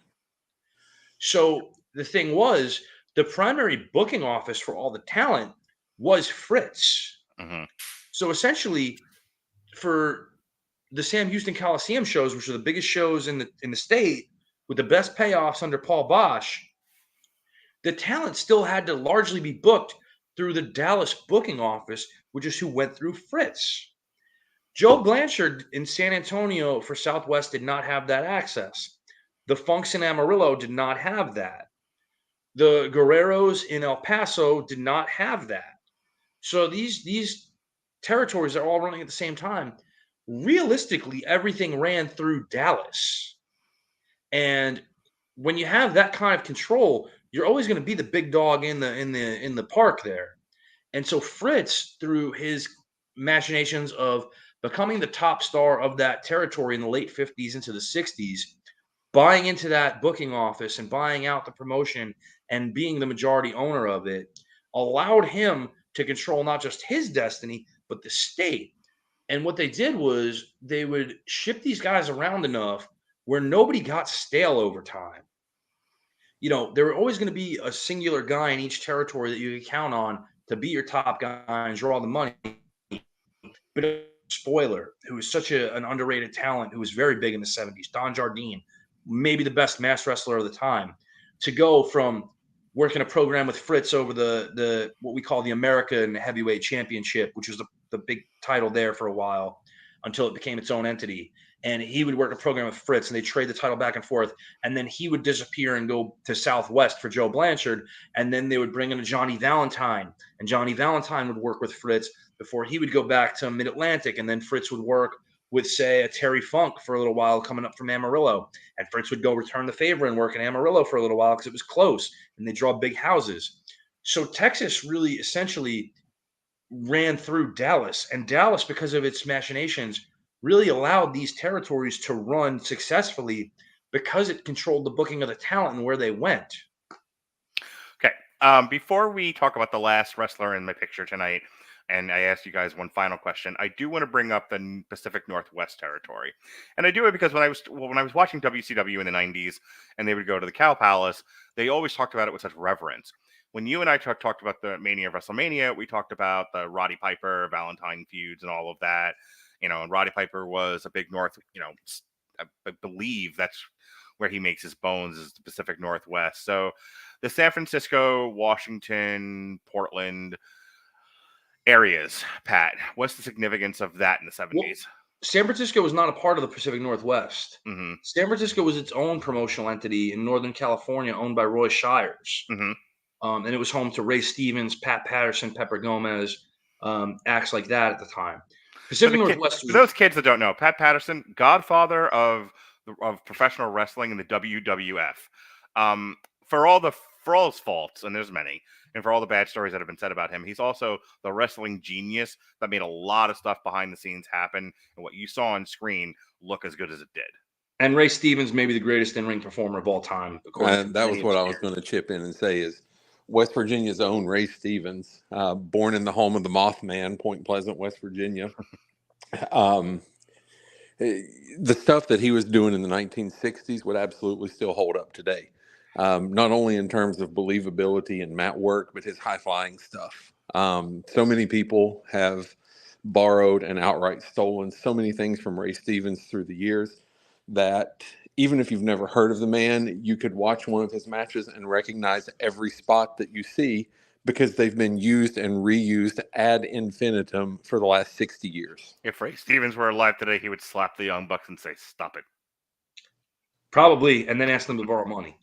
So the thing was, the primary booking office for all the talent was Fritz. Mm-hmm. So essentially, for the Sam Houston Coliseum shows, which are the biggest shows in the state with the best payoffs under Paul Bosch, the talent still had to largely be booked through the Dallas booking office, which is who went through Fritz. Joe Blanchard in San Antonio for Southwest did not have that access. The Funks in Amarillo did not have that. The Guerreros in El Paso did not have that. So these territories are all running at the same time. Realistically, everything ran through Dallas. And when you have that kind of control, you're always going to be the big dog in the park there. And so Fritz, through his machinations of becoming the top star of that territory in the late 50s into the 60s, buying into that booking office and buying out the promotion and being the majority owner of it, allowed him to control not just his destiny, but the state. And what they did was they would ship these guys around enough where nobody got stale over time. There were always going to be a singular guy in each territory that you could count on to be your top guy and draw the money. But Spoiler, who is such an underrated talent, who was very big in the 70s, Don Jardine, maybe the best mass wrestler of the time, to go from working a program with Fritz over the what we call the American Heavyweight Championship, which was the big title there for a while until it became its own entity. And he would work a program with Fritz, and they trade the title back and forth. And then he would disappear and go to Southwest for Joe Blanchard. And then they would bring in a Johnny Valentine, and Johnny Valentine would work with Fritz before he would go back to Mid-Atlantic. And then Fritz would work with, say, a Terry Funk for a little while coming up from Amarillo. And Fritz would go return the favor and work in Amarillo for a little while because it was close and they draw big houses. So Texas really essentially ran through Dallas. And Dallas, because of its machinations, really allowed these territories to run successfully because it controlled the booking of the talent and where they went. Okay. Before we talk about the last wrestler in my picture tonight, and I asked you guys one final question, I do want to bring up the Pacific Northwest territory, and I do it because when I was watching WCW in the '90s, and they would go to the Cow Palace, they always talked about it with such reverence. When you and I talked about the Mania of WrestleMania, we talked about the Roddy Piper Valentine feuds and all of that, and Roddy Piper was a big North, I believe that's where he makes his bones is the Pacific Northwest. So the San Francisco, Washington, Portland areas, Pat, what's the significance of that in the 70s? Well, San Francisco was not a part of the Pacific Northwest. Mm-hmm. San Francisco was its own promotional entity in Northern California owned by Roy Shires. Mm-hmm. And it was home to Ray Stevens, Pat Patterson, Pepper Gomez, acts like that at the time. Pacific Northwest for those kids that don't know, Pat Patterson, godfather of professional wrestling in the WWF. For all his faults, and there's many, and for all the bad stories that have been said about him, he's also the wrestling genius that made a lot of stuff behind the scenes happen, and what you saw on screen look as good as it did. And Ray Stevens may be the greatest in-ring performer of all time. And that was what I was going to chip in and say is West Virginia's own Ray Stevens, born in the home of the Mothman, Point Pleasant, West Virginia. The stuff that he was doing in the 1960s would absolutely still hold up today. Not only in terms of believability and mat work, but his high-flying stuff. So many people have borrowed and outright stolen so many things from Ray Stevens through the years that even if you've never heard of the man, you could watch one of his matches and recognize every spot that you see because they've been used and reused ad infinitum for the last 60 years. If Ray Stevens were alive today, he would slap the Young Bucks and say, "Stop it." Probably, and then ask them to borrow money.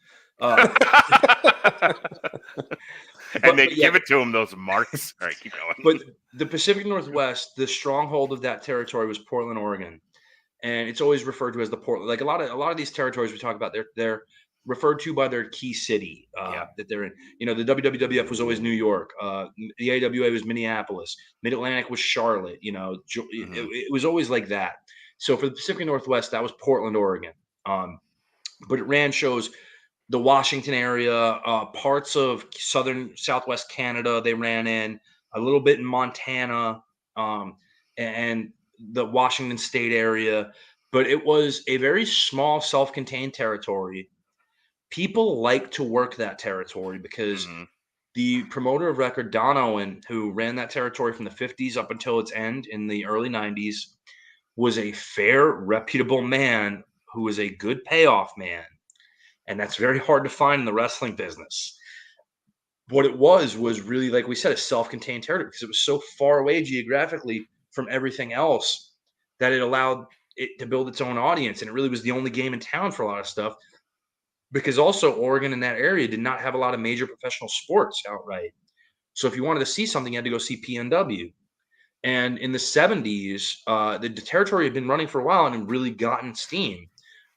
And they give it to him, those marks. All right, keep going. But the Pacific Northwest, the stronghold of that territory was Portland, Oregon. And it's always referred to as the Portland. Like a lot of these territories we talk about, they're referred to by their key city that they're in. The WWF was always New York. The AWA was Minneapolis. Mid-Atlantic was Charlotte. It was always like that. So for the Pacific Northwest, that was Portland, Oregon. But it ran shows the Washington area, parts of southwest Canada. They ran in a little bit in Montana, and the Washington State area, but it was a very small, self-contained territory. People like to work that territory because the promoter of record, Don Owen, who ran that territory from the 50s up until its end in the early 90s, was a fair, reputable man who was a good payoff man. And that's very hard to find in the wrestling business. What it was really, like we said, a self-contained territory because it was so far away geographically from everything else that it allowed it to build its own audience. And it really was the only game in town for a lot of stuff because also Oregon in that area did not have a lot of major professional sports outright. So if you wanted to see something, you had to go see PNW. And in the 70s, the territory had been running for a while and had really gotten steam.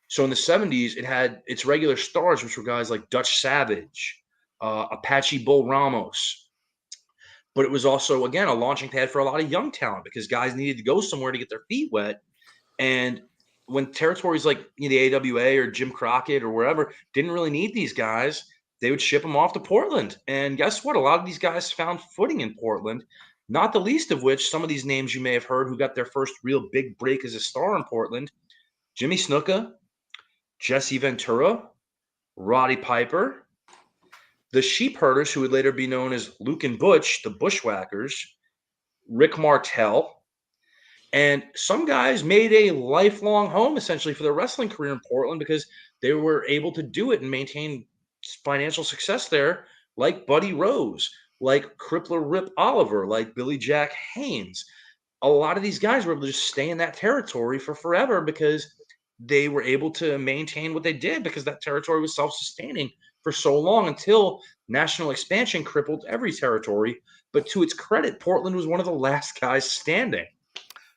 So in the 70s, it had its regular stars, which were guys like Dutch Savage, Apache Bull Ramos. But it was also, again, a launching pad for a lot of young talent because guys needed to go somewhere to get their feet wet. And when territories like the AWA or Jim Crockett or wherever didn't really need these guys, they would ship them off to Portland. And guess what? A lot of these guys found footing in Portland, not the least of which some of these names you may have heard who got their first real big break as a star in Portland: Jimmy Snuka, Jesse Ventura, Roddy Piper, the Sheep Herders, who would later be known as Luke and Butch, the Bushwhackers, Rick Martel, and some guys made a lifelong home essentially for their wrestling career in Portland because they were able to do it and maintain financial success there, like Buddy Rose, like Crippler Rip Oliver, like Billy Jack Haynes. A lot of these guys were able to just stay in that territory for forever because they were able to maintain what they did because that territory was self-sustaining for so long until national expansion crippled every territory. But to its credit, Portland was one of the last guys standing.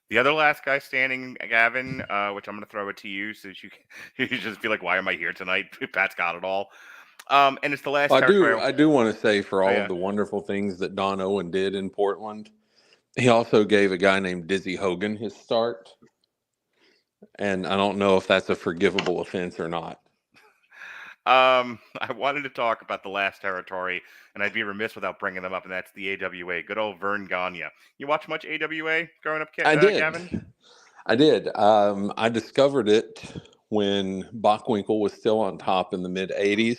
The other last guy standing, Gavin, which I'm going to throw it to you so that you just feel like, why am I here tonight? Pat's got it all. And it's the last I do want to say for all of the wonderful things that Don Owen did in Portland, He also gave a guy named Dizzy Hogan his start. And I don't know if that's a forgivable offense or not. I wanted to talk about the last territory, and I'd be remiss without bringing them up, and that's the AWA. Good old Vern Gagne. You watch much AWA growing up, I did. Gavin? I did. I discovered it when Bockwinkel was still on top in the mid 80s.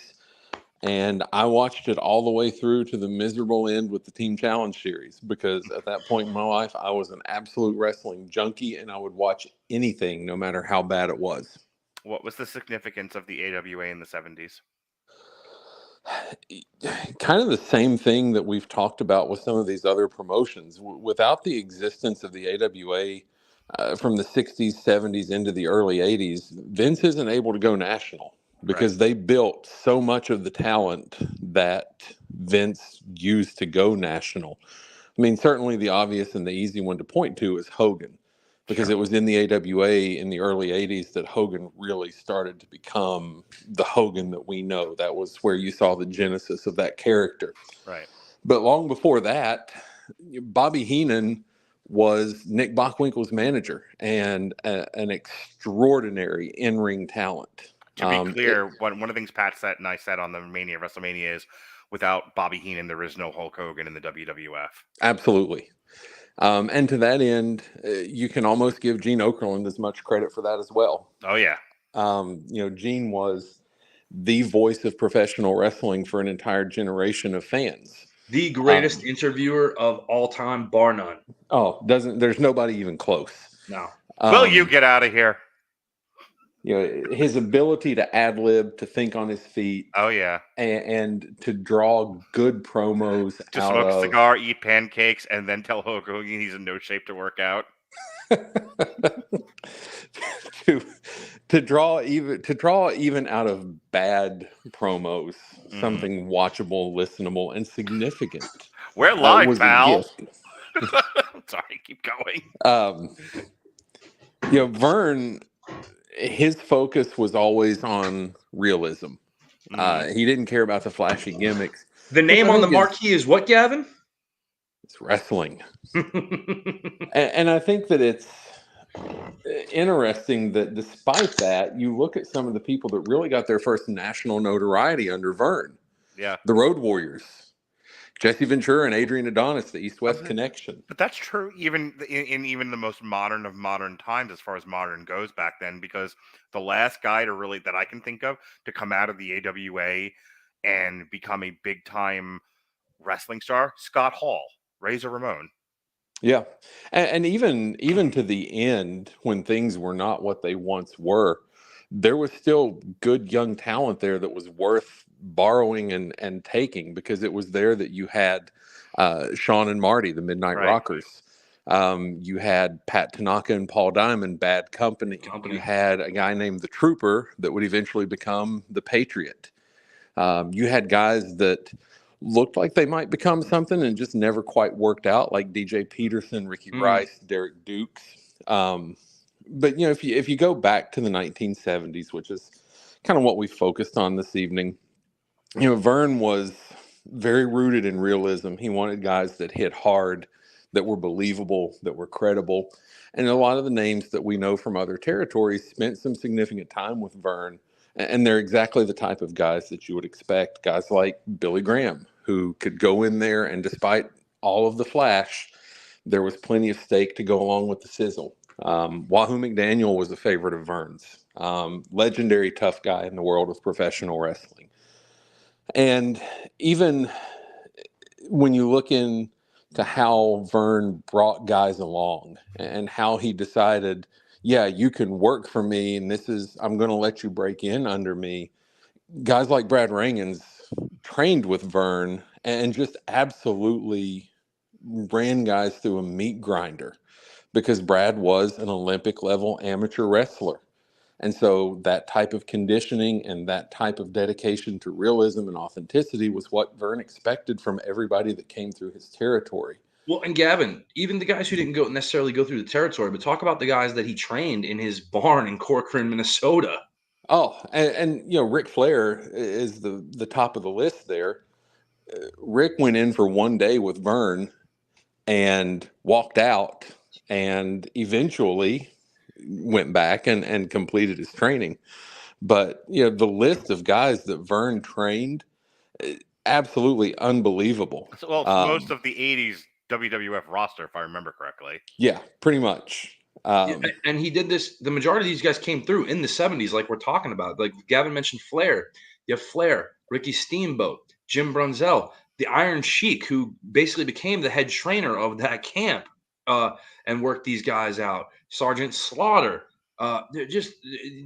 And I watched it all the way through to the miserable end with the Team Challenge series, because at that point in my life, I was an absolute wrestling junkie and I would watch anything, no matter how bad it was. What was the significance of the AWA in the 70s? Kind of the same thing that we've talked about with some of these other promotions. Without the existence of the AWA from the 60s, 70s into the early 80s, Vince isn't able to go national. Because they built so much of the talent that Vince used to go national. I mean, certainly the obvious and the easy one to point to is Hogan, because it was in the AWA in the early 80s that Hogan really started to become the Hogan that we know. That was where you saw the genesis of that character. Right. But long before that, Bobby Heenan was Nick Bockwinkel's manager and an extraordinary in-ring talent. To be clear, one of the things Pat said and I said on the WrestleMania is, without Bobby Heenan, there is no Hulk Hogan in the WWF. Absolutely. And to that end, you can almost give Gene Okerlund as much credit for that as well. Oh, yeah. Gene was the voice of professional wrestling for an entire generation of fans. The greatest interviewer of all time, bar none. Oh, there's nobody even close. No. Will you get out of here? His ability to ad-lib, to think on his feet. Oh, yeah. And to draw good promos to smoke a cigar, eat pancakes, and then tell Hulk Hogan he's in no shape to work out. to draw even out of bad promos something watchable, listenable, and significant. We're live, pal. Sorry, keep going. Vern, his focus was always on realism. He didn't care about the flashy gimmicks. The name on the marquee is what, Gavin? It's wrestling. and I think that it's interesting that despite that, you look at some of the people that really got their first national notoriety under Vern. Yeah. The Road Warriors. Jesse Ventura and Adrian Adonis, the East-West connection. But that's true even in the most modern of modern times, as far as modern goes back then, because the last guy that I can think of to come out of the AWA and become a big-time wrestling star, Scott Hall, Razor Ramon. Yeah. And even to the end, when things were not what they once were, there was still good young talent there that was worth borrowing and taking, because it was there that you had Sean and Marty, the Midnight Rockers. You had Pat Tanaka and Paul Diamond, Bad Company. You had a guy named the Trooper that would eventually become the Patriot. You had guys that looked like they might become something and just never quite worked out, like DJ Peterson, Ricky Rice, Derek Dukes. But if you go back to the 1970s, which is kind of what we focused on this evening, Vern was very rooted in realism. He wanted guys that hit hard, that were believable, that were credible. And a lot of the names that we know from other territories spent some significant time with Vern. And they're exactly the type of guys that you would expect. Guys like Billy Graham, who could go in there and despite all of the flash, there was plenty of steak to go along with the sizzle. Wahoo McDaniel was a favorite of Vern's. Legendary tough guy in the world of professional wrestling. And even when you look into how Vern brought guys along and how he decided, yeah, you can work for me, and I'm going to let you break in under me. Guys like Brad Rangans trained with Vern and just absolutely ran guys through a meat grinder, because Brad was an Olympic level amateur wrestler. And so that type of conditioning and that type of dedication to realism and authenticity was what Vern expected from everybody that came through his territory. Well, and Gavin, even the guys who didn't necessarily go through the territory, but talk about the guys that he trained in his barn in Corcoran, Minnesota. Oh, and Ric Flair is the top of the list there. Rick went in for one day with Vern and walked out and eventually went back and completed his training. But, the list of guys that Vern trained, absolutely unbelievable. So, well, it's most of the 80s WWF roster, if I remember correctly. Yeah, pretty much. And he did this. The majority of these guys came through in the 70s, like we're talking about. Like Gavin mentioned Flair. You have Flair, Ricky Steamboat, Jim Brunzell, the Iron Sheik, who basically became the head trainer of that camp and worked these guys out. Sergeant Slaughter. Just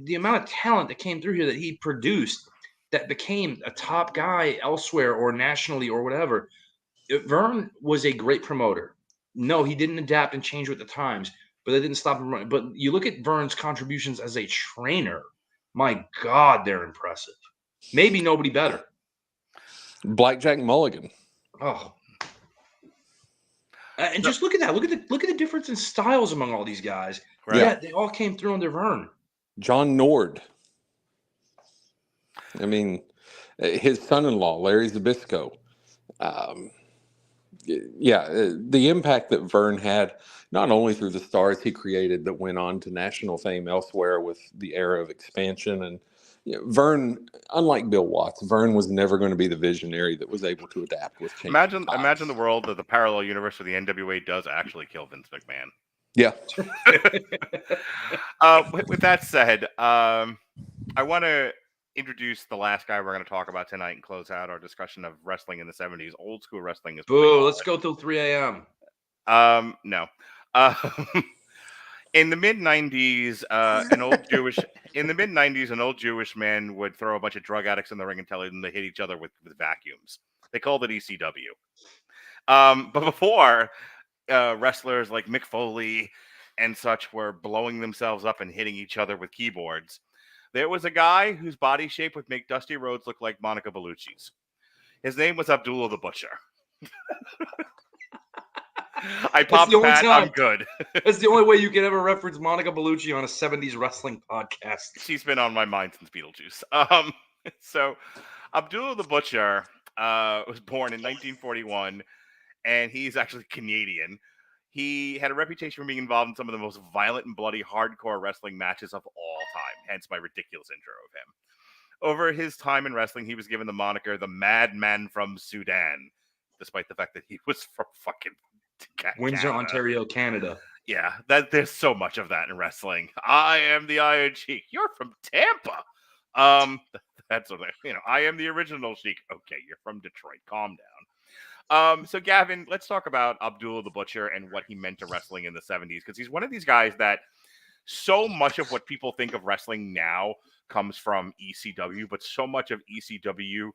the amount of talent that came through here that he produced that became a top guy elsewhere or nationally or whatever. Vern was a great promoter. No, he didn't adapt and change with the times, but that didn't stop him running. But you look at Vern's contributions as a trainer, my God, they're impressive. Maybe nobody better. Blackjack Mulligan. Oh. And just look at that. Look at the difference in styles among all these guys. Right. Yeah, they all came through under Vern. John Nord. I mean, his son-in-law, Larry Zbyszko. The impact that Vern had, not only through the stars he created that went on to national fame elsewhere with the era of expansion. And Vern, unlike Bill Watts, Vern was never going to be the visionary that was able to adapt with change. Imagine the world that the parallel universe where the NWA does actually kill Vince McMahon. Yeah. With that said, I want to introduce the last guy we're going to talk about tonight and close out our discussion of wrestling in the 70s. Old school wrestling is Boo, let's go till 3 a.m. No. In the mid-90s, an old Jewish man would throw a bunch of drug addicts in the ring and tell them they hit each other with vacuums. They called it ECW. But before, wrestlers like Mick Foley and such were blowing themselves up and hitting each other with keyboards, there was a guy whose body shape would make Dusty Rhodes look like Monica Bellucci's. His name was Abdullah the Butcher. I popped Pat, I'm good. That's the only way you can ever reference Monica Bellucci on a 70s wrestling podcast. She's been on my mind since Beetlejuice. So Abdullah the Butcher was born in 1941, and he's actually Canadian. He had a reputation for being involved in some of the most violent and bloody hardcore wrestling matches of all time, hence my ridiculous intro of him. Over his time in wrestling, he was given the moniker the Madman from Sudan, despite the fact that he was from fucking Windsor, Canada. Ontario, Canada. Yeah, there's so much of that in wrestling. I am the Iron Sheik. You're from Tampa. That's what I am the original Sheik. Okay, you're from Detroit. Calm down. So Gavin, let's talk about Abdullah the Butcher and what he meant to wrestling in the 70s, because he's one of these guys that so much of what people think of wrestling now comes from ECW, but so much of ECW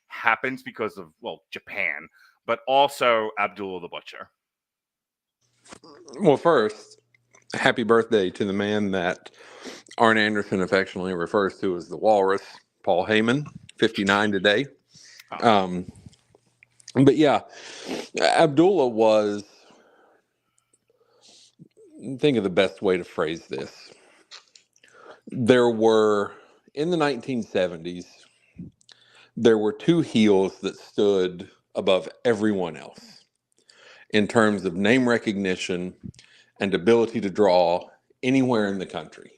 happens because of, Japan, but also Abdullah the Butcher. Well, first, happy birthday to the man that Arn Anderson affectionately refers to as the Walrus, Paul Heyman, 59 today. But yeah, Abdullah was, think of the best way to phrase this. There were, in the 1970s, there were two heels that stood above everyone else in terms of name recognition and ability to draw anywhere in the country.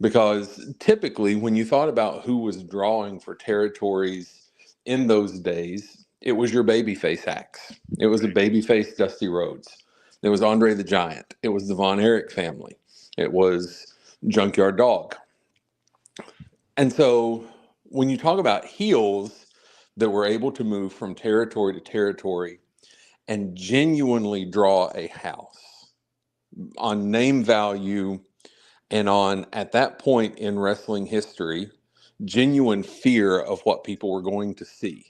Because typically when you thought about who was drawing for territories in those days, it was your babyface acts. It was a babyface Dusty Rhodes. It was Andre the Giant. It was the Von Erich family. It was Junkyard Dog. And so when you talk about heels that were able to move from territory to territory and genuinely draw a house on name value and on, at that point in wrestling history, genuine fear of what people were going to see.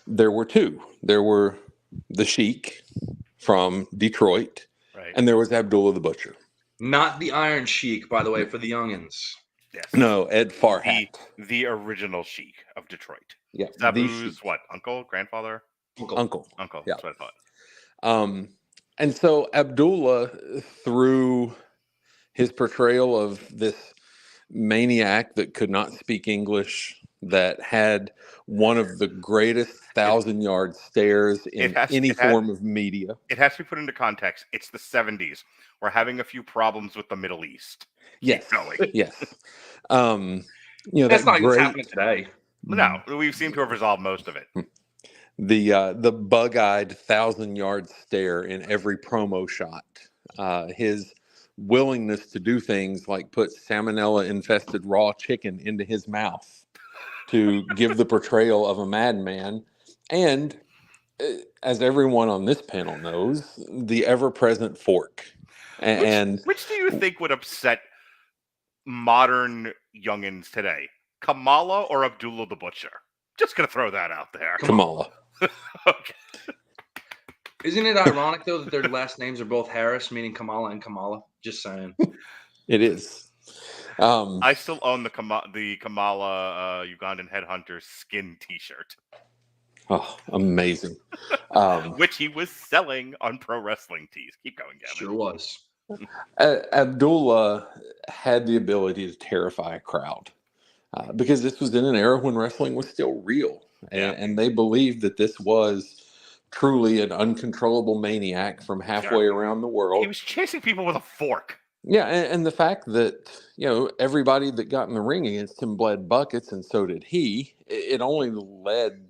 There were two. There were the Sheik from Detroit, right, and there was Abdullah the Butcher. Not the Iron Sheik, by the way, for the youngins. Yes. No, Ed Farhat. The original Sheik of Detroit. Yeah. Sabu's what? Uncle? Grandfather? Uncle. Uncle. Yeah. That's what I thought. And so Abdullah, through his portrayal of this maniac that could not speak English, that had one of the greatest 1,000-yard stares in any form of media. It has to be put into context. It's the 70s. We're having a few problems with the Middle East. Yes. Keep going. Yes. That's not what's happening today. No, we seem to have resolved most of it. The bug-eyed 1,000-yard stare in every promo shot. His willingness to do things like put salmonella-infested raw chicken into his mouth to give the portrayal of a madman. And as everyone on this panel knows, the ever-present fork. Which do you think would upset modern youngins today? Kamala or Abdullah the Butcher? Just going to throw that out there. Kamala. Okay. Isn't it ironic, though, that their last names are both Harris, meaning Kamala and Kamala? Just saying. It is. I still own the Kamala Ugandan Headhunter skin T-shirt. Oh, amazing. Which he was selling on Pro Wrestling Tees. Keep going, Gavin. Sure was. Abdullah had the ability to terrify a crowd because this was in an era when wrestling was still real. And they believed that this was truly an uncontrollable maniac from halfway around the world. He was chasing people with a fork. Yeah, and the fact that, everybody that got in the ring against him bled buckets, and so did he, it only lent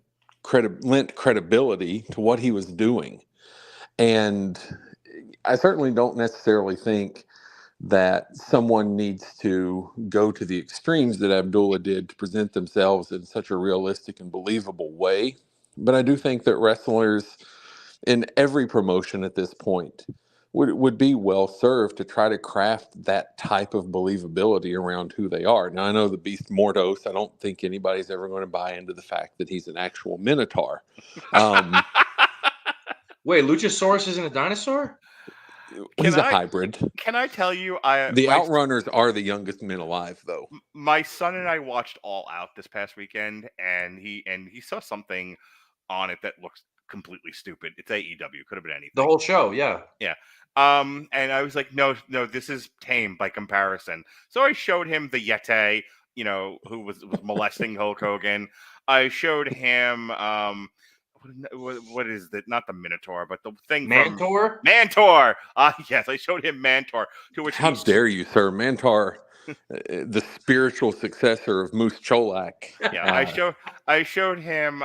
credibility to what he was doing. And I certainly don't necessarily think that someone needs to go to the extremes that Abdullah did to present themselves in such a realistic and believable way. But I do think that wrestlers in every promotion at this point would be well served to try to craft that type of believability around who they are. Now, I know the Beast Mordos, I don't think anybody's ever going to buy into the fact that he's an actual Minotaur. Wait, Luchasaurus isn't a dinosaur? He's a hybrid. Can I tell you, the Outrunners are the youngest men alive, though. My son and I watched All Out this past weekend, and he saw something on it that looks completely stupid. It's AEW. Could have been anything. The whole show, yeah. Yeah. And I was like, no, this is tame by comparison. So I showed him the Yeti, who was molesting Hulk Hogan. I showed him, what is that? Not the Minotaur, but the thing Mantor? Mantor! Yes, I showed him Mantor. To which How dare you, sir? Mantor, the spiritual successor of Moose Cholak. Yeah, I showed him,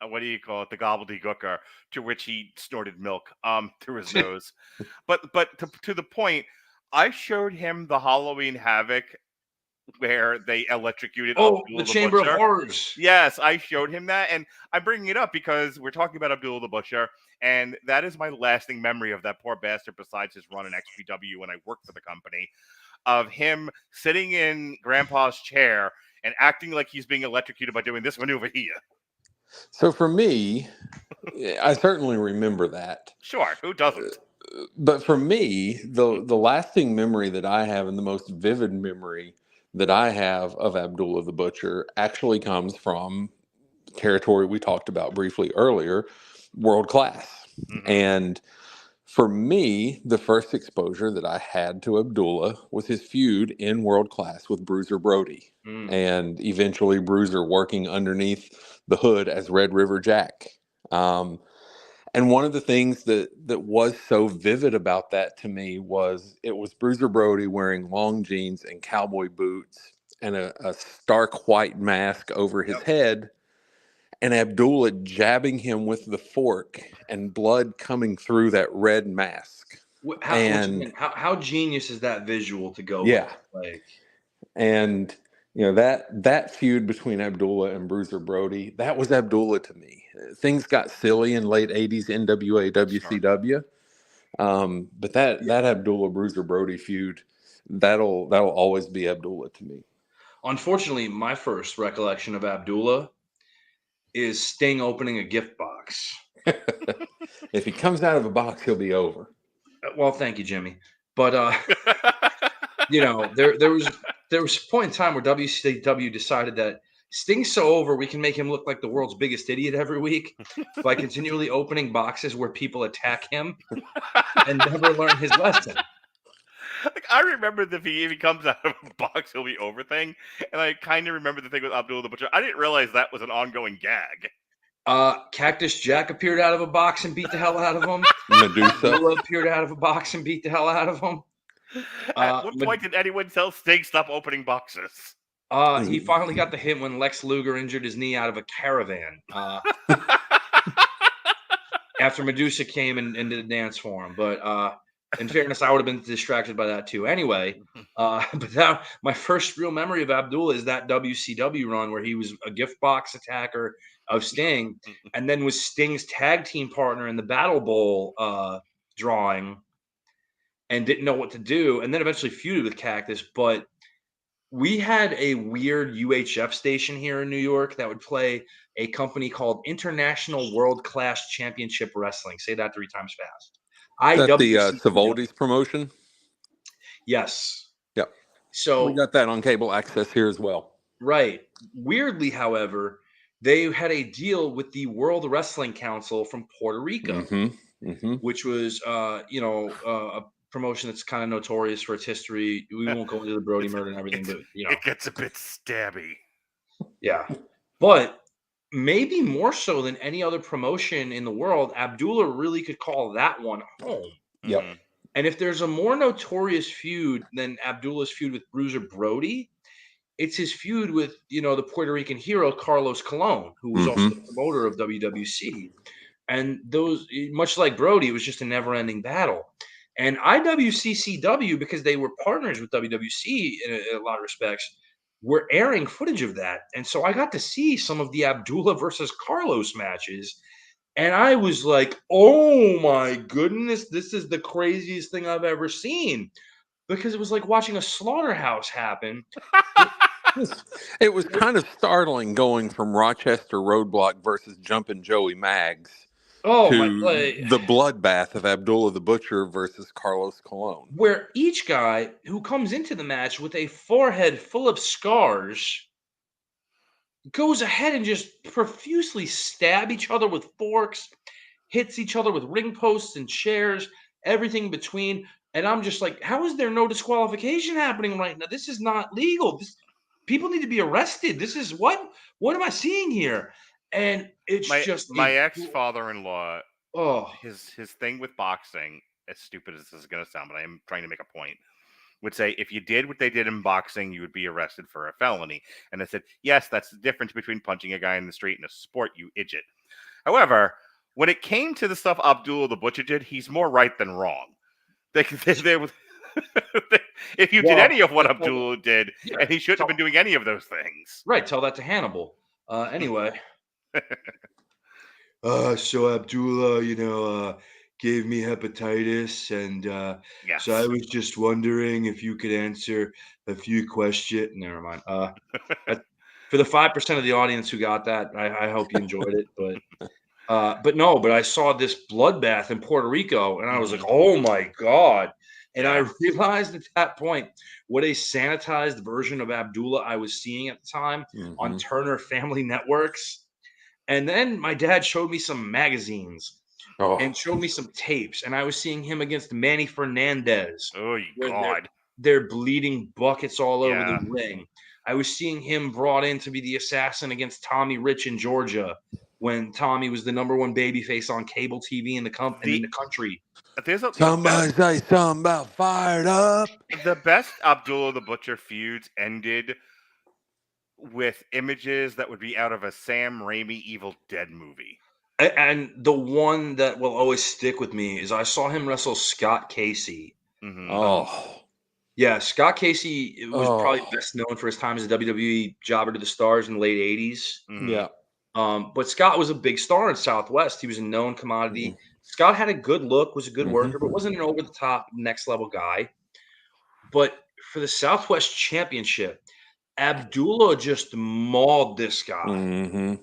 what do you call it? The gobbledygooker, to which he snorted milk through his nose. But to the point, I showed him the Halloween Havoc where they electrocuted. The Chamber Butcher. of Horrors. Yes, I showed him that, and I'm bringing it up because we're talking about Abdullah the Butcher, and that is my lasting memory of that poor bastard. Besides his run in XPW when I worked for the company, of him sitting in Grandpa's chair and acting like he's being electrocuted by doing this maneuver here. So for me, I certainly remember that. Sure, who doesn't? But for me, the lasting memory that I have and the most vivid memory that I have of Abdullah the Butcher actually comes from territory we talked about briefly earlier, World Class. Mm-hmm. And for me, the first exposure that I had to Abdullah was his feud in World Class with Bruiser Brody. And eventually Bruiser working underneath the hood as Red River Jack. And one of the things that was so vivid about that to me was it was Bruiser Brody wearing long jeans and cowboy boots and a stark white mask over his head, and Abdullah jabbing him with the fork and blood coming through that red mask. How genius is that visual to go with? Like, and that feud between Abdullah and Bruiser Brody, that was Abdullah to me. Things got silly in late 80s NWA, WCW. But that Abdullah Bruiser Brody feud, that'll always be Abdullah to me. Unfortunately, my first recollection of Abdullah is Sting opening a gift box. If he comes out of a box, he'll be over. Well, thank you, Jimmy. But there was a point in time where WCW decided that Sting's so over, we can make him look like the world's biggest idiot every week by continually opening boxes where people attack him and never learn his lesson. Like, I remember if he comes out of a box, he'll be over thing, and I kind of remember the thing with Abdullah the Butcher. I didn't realize that was an ongoing gag. Cactus Jack appeared out of a box and beat the hell out of him. Medusa. Abdullah appeared out of a box and beat the hell out of him. At what point did anyone tell Sting stop opening boxes? He finally got the hint when Lex Luger injured his knee out of a caravan. After Medusa came and did a dance for him. But in fairness, I would have been distracted by that too. Anyway, but my first real memory of Abdullah is that WCW run where he was a gift box attacker of Sting, and then was Sting's tag team partner in the Battle Bowl drawing, and didn't know what to do, and then eventually feuded with Cactus. But we had a weird UHF station here in New York that would play a company called International World Class Championship Wrestling. Say that 3 times fast. Is that the Savoldi's promotion? Yes. Yep. So we got that on cable access here as well. Right. Weirdly, however, they had a deal with the World Wrestling Council from Puerto Rico, which was, a promotion that's kind of notorious for its history. We won't go into the Brody murder and everything, but it gets a bit stabby. Yeah, but maybe more so than any other promotion in the world, Abdullah really could call that one home. Yep. And if there's a more notorious feud than Abdullah's feud with Bruiser Brody, it's his feud with, the Puerto Rican hero Carlos Colon, who was also the promoter of WWC. And those, much like Brody, it was just a never-ending battle. And IWCCW, because they were partners with WWC in a lot of respects, were airing footage of that. And so I got to see some of the Abdullah versus Carlos matches. And I was like, oh my goodness, this is the craziest thing I've ever seen. Because it was like watching a slaughterhouse happen. It was kind of startling going from Rochester Roadblock versus Jumpin' Joey Maggs to the bloodbath of Abdullah the Butcher versus Carlos Colon. Where each guy who comes into the match with a forehead full of scars goes ahead and just profusely stab each other with forks, hits each other with ring posts and chairs, everything in between. And I'm just like, how is there no disqualification happening right now? This is not legal. People need to be arrested. This is what am I seeing here? And it's my ex-father-in-law. Oh, his thing with boxing, as stupid as this is going to sound, but I am trying to make a point, would say if you did what they did in boxing, you would be arrested for a felony. And I said, yes, that's the difference between punching a guy in the street and a sport, you idiot. However, when it came to the stuff Abdullah the Butcher did, he's more right than wrong. If you did any of what Abdullah did, and he shouldn't have been doing any of those things. Right, tell that to Hannibal. Anyway. So Abdullah, gave me hepatitis, and yes. So I was just wondering if you could answer a few questions. Never mind. For the 5% of the audience who got that, I hope you enjoyed it. But I saw this bloodbath in Puerto Rico, and I was like, oh my God. And I realized at that point what a sanitized version of Abdullah I was seeing at the time on Turner Family Networks. And then my dad showed me some magazines and showed me some tapes. And I was seeing him against Manny Fernandez. Oh, God. They're bleeding buckets all over the ring. I was seeing him brought in to be the assassin against Tommy Rich in Georgia when Tommy was the #1 babyface on cable TV in the country. Somebody say something about fired up. The best Abdullah the Butcher feuds ended with images that would be out of a Sam Raimi Evil Dead movie. And the one that will always stick with me is I saw him wrestle Scott Casey. Yeah, Scott Casey was probably best known for his time as a WWE jobber to the stars in the late 80s. Yeah. But Scott was a big star in Southwest. He was a known commodity. Scott had a good look, was a good worker, but wasn't an over-the-top, next-level guy. But for the Southwest Championship, Abdullah just mauled this guy.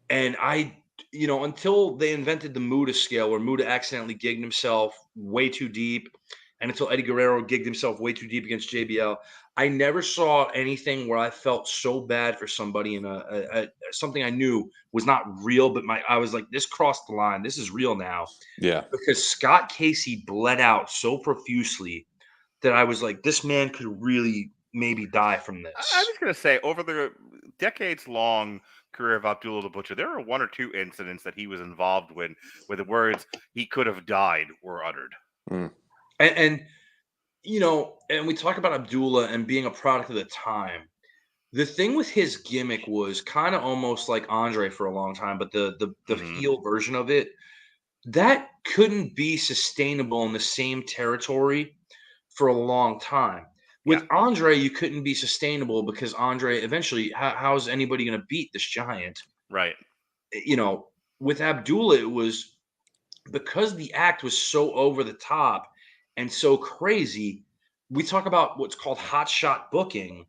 And until they invented the Muda scale, where Muda accidentally gigged himself way too deep, and until Eddie Guerrero gigged himself way too deep against JBL, I never saw anything where I felt so bad for somebody in something I knew was not real, but I was like, this crossed the line. This is real now. Yeah. Because Scott Casey bled out so profusely that I was like, this man could really maybe die from this. I was going to say, over the decades-long career of Abdullah the Butcher, there are one or two incidents that he was involved with where the words "he could have died" were uttered. And you know, and we talk about Abdullah and being a product of the time. The thing with his gimmick was kind of almost like Andre for a long time, but the heel version of it, that couldn't be sustainable in the same territory for a long time. With Andre, you couldn't be sustainable because Andre eventually, how's anybody going to beat this giant? Right. You know, with Abdullah, it was because the act was so over the top and so crazy. We talk about what's called hot shot booking.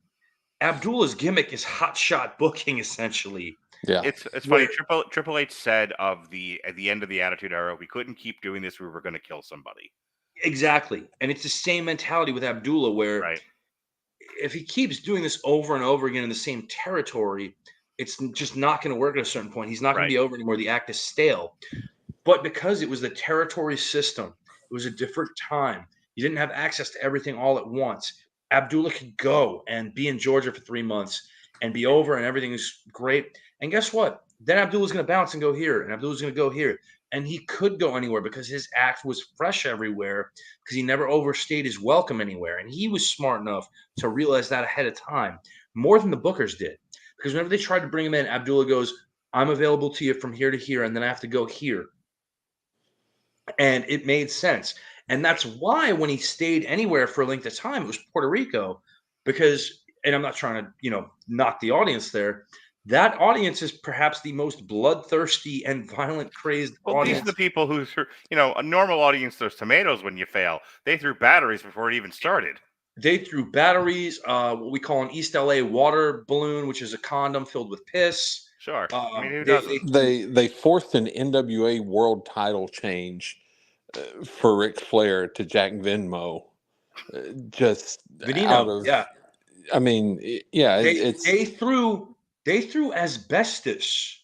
Abdullah's gimmick is hot shot booking, essentially. Yeah, it's funny. Triple H said at the end of the Attitude Era, we couldn't keep doing this. We were going to kill somebody. Exactly, and it's the same mentality with Abdullah, where if he keeps doing this over and over again in the same territory, it's just not going to work at a certain point. He's not going to be over anymore. The act is stale. But because it was the territory system, it was a different time. You didn't have access to everything all at once. Abdullah could go and be in Georgia for 3 months and be over and everything is great. And guess what? Then Abdullah's going to bounce and go here, and Abdullah's going to go here. And he could go anywhere because his act was fresh everywhere because he never overstayed his welcome anywhere. And he was smart enough to realize that ahead of time, more than the bookers did. Because whenever they tried to bring him in, Abdullah goes, I'm available to you from here to here, and then I have to go here. And it made sense. And that's why when he stayed anywhere for a length of time, it was Puerto Rico. Because, and I'm not trying to, knock the audience there, that audience is perhaps the most bloodthirsty and violent, crazy audience. These are the people who, a normal audience throws tomatoes when you fail. They threw batteries before it even started. They threw batteries, what we call an East LA water balloon, which is a condom filled with piss. Sure. Who doesn't? They forced an NWA world title change for Ric Flair to Jack Venmo. Just Veneno, out of, I mean, They threw asbestos.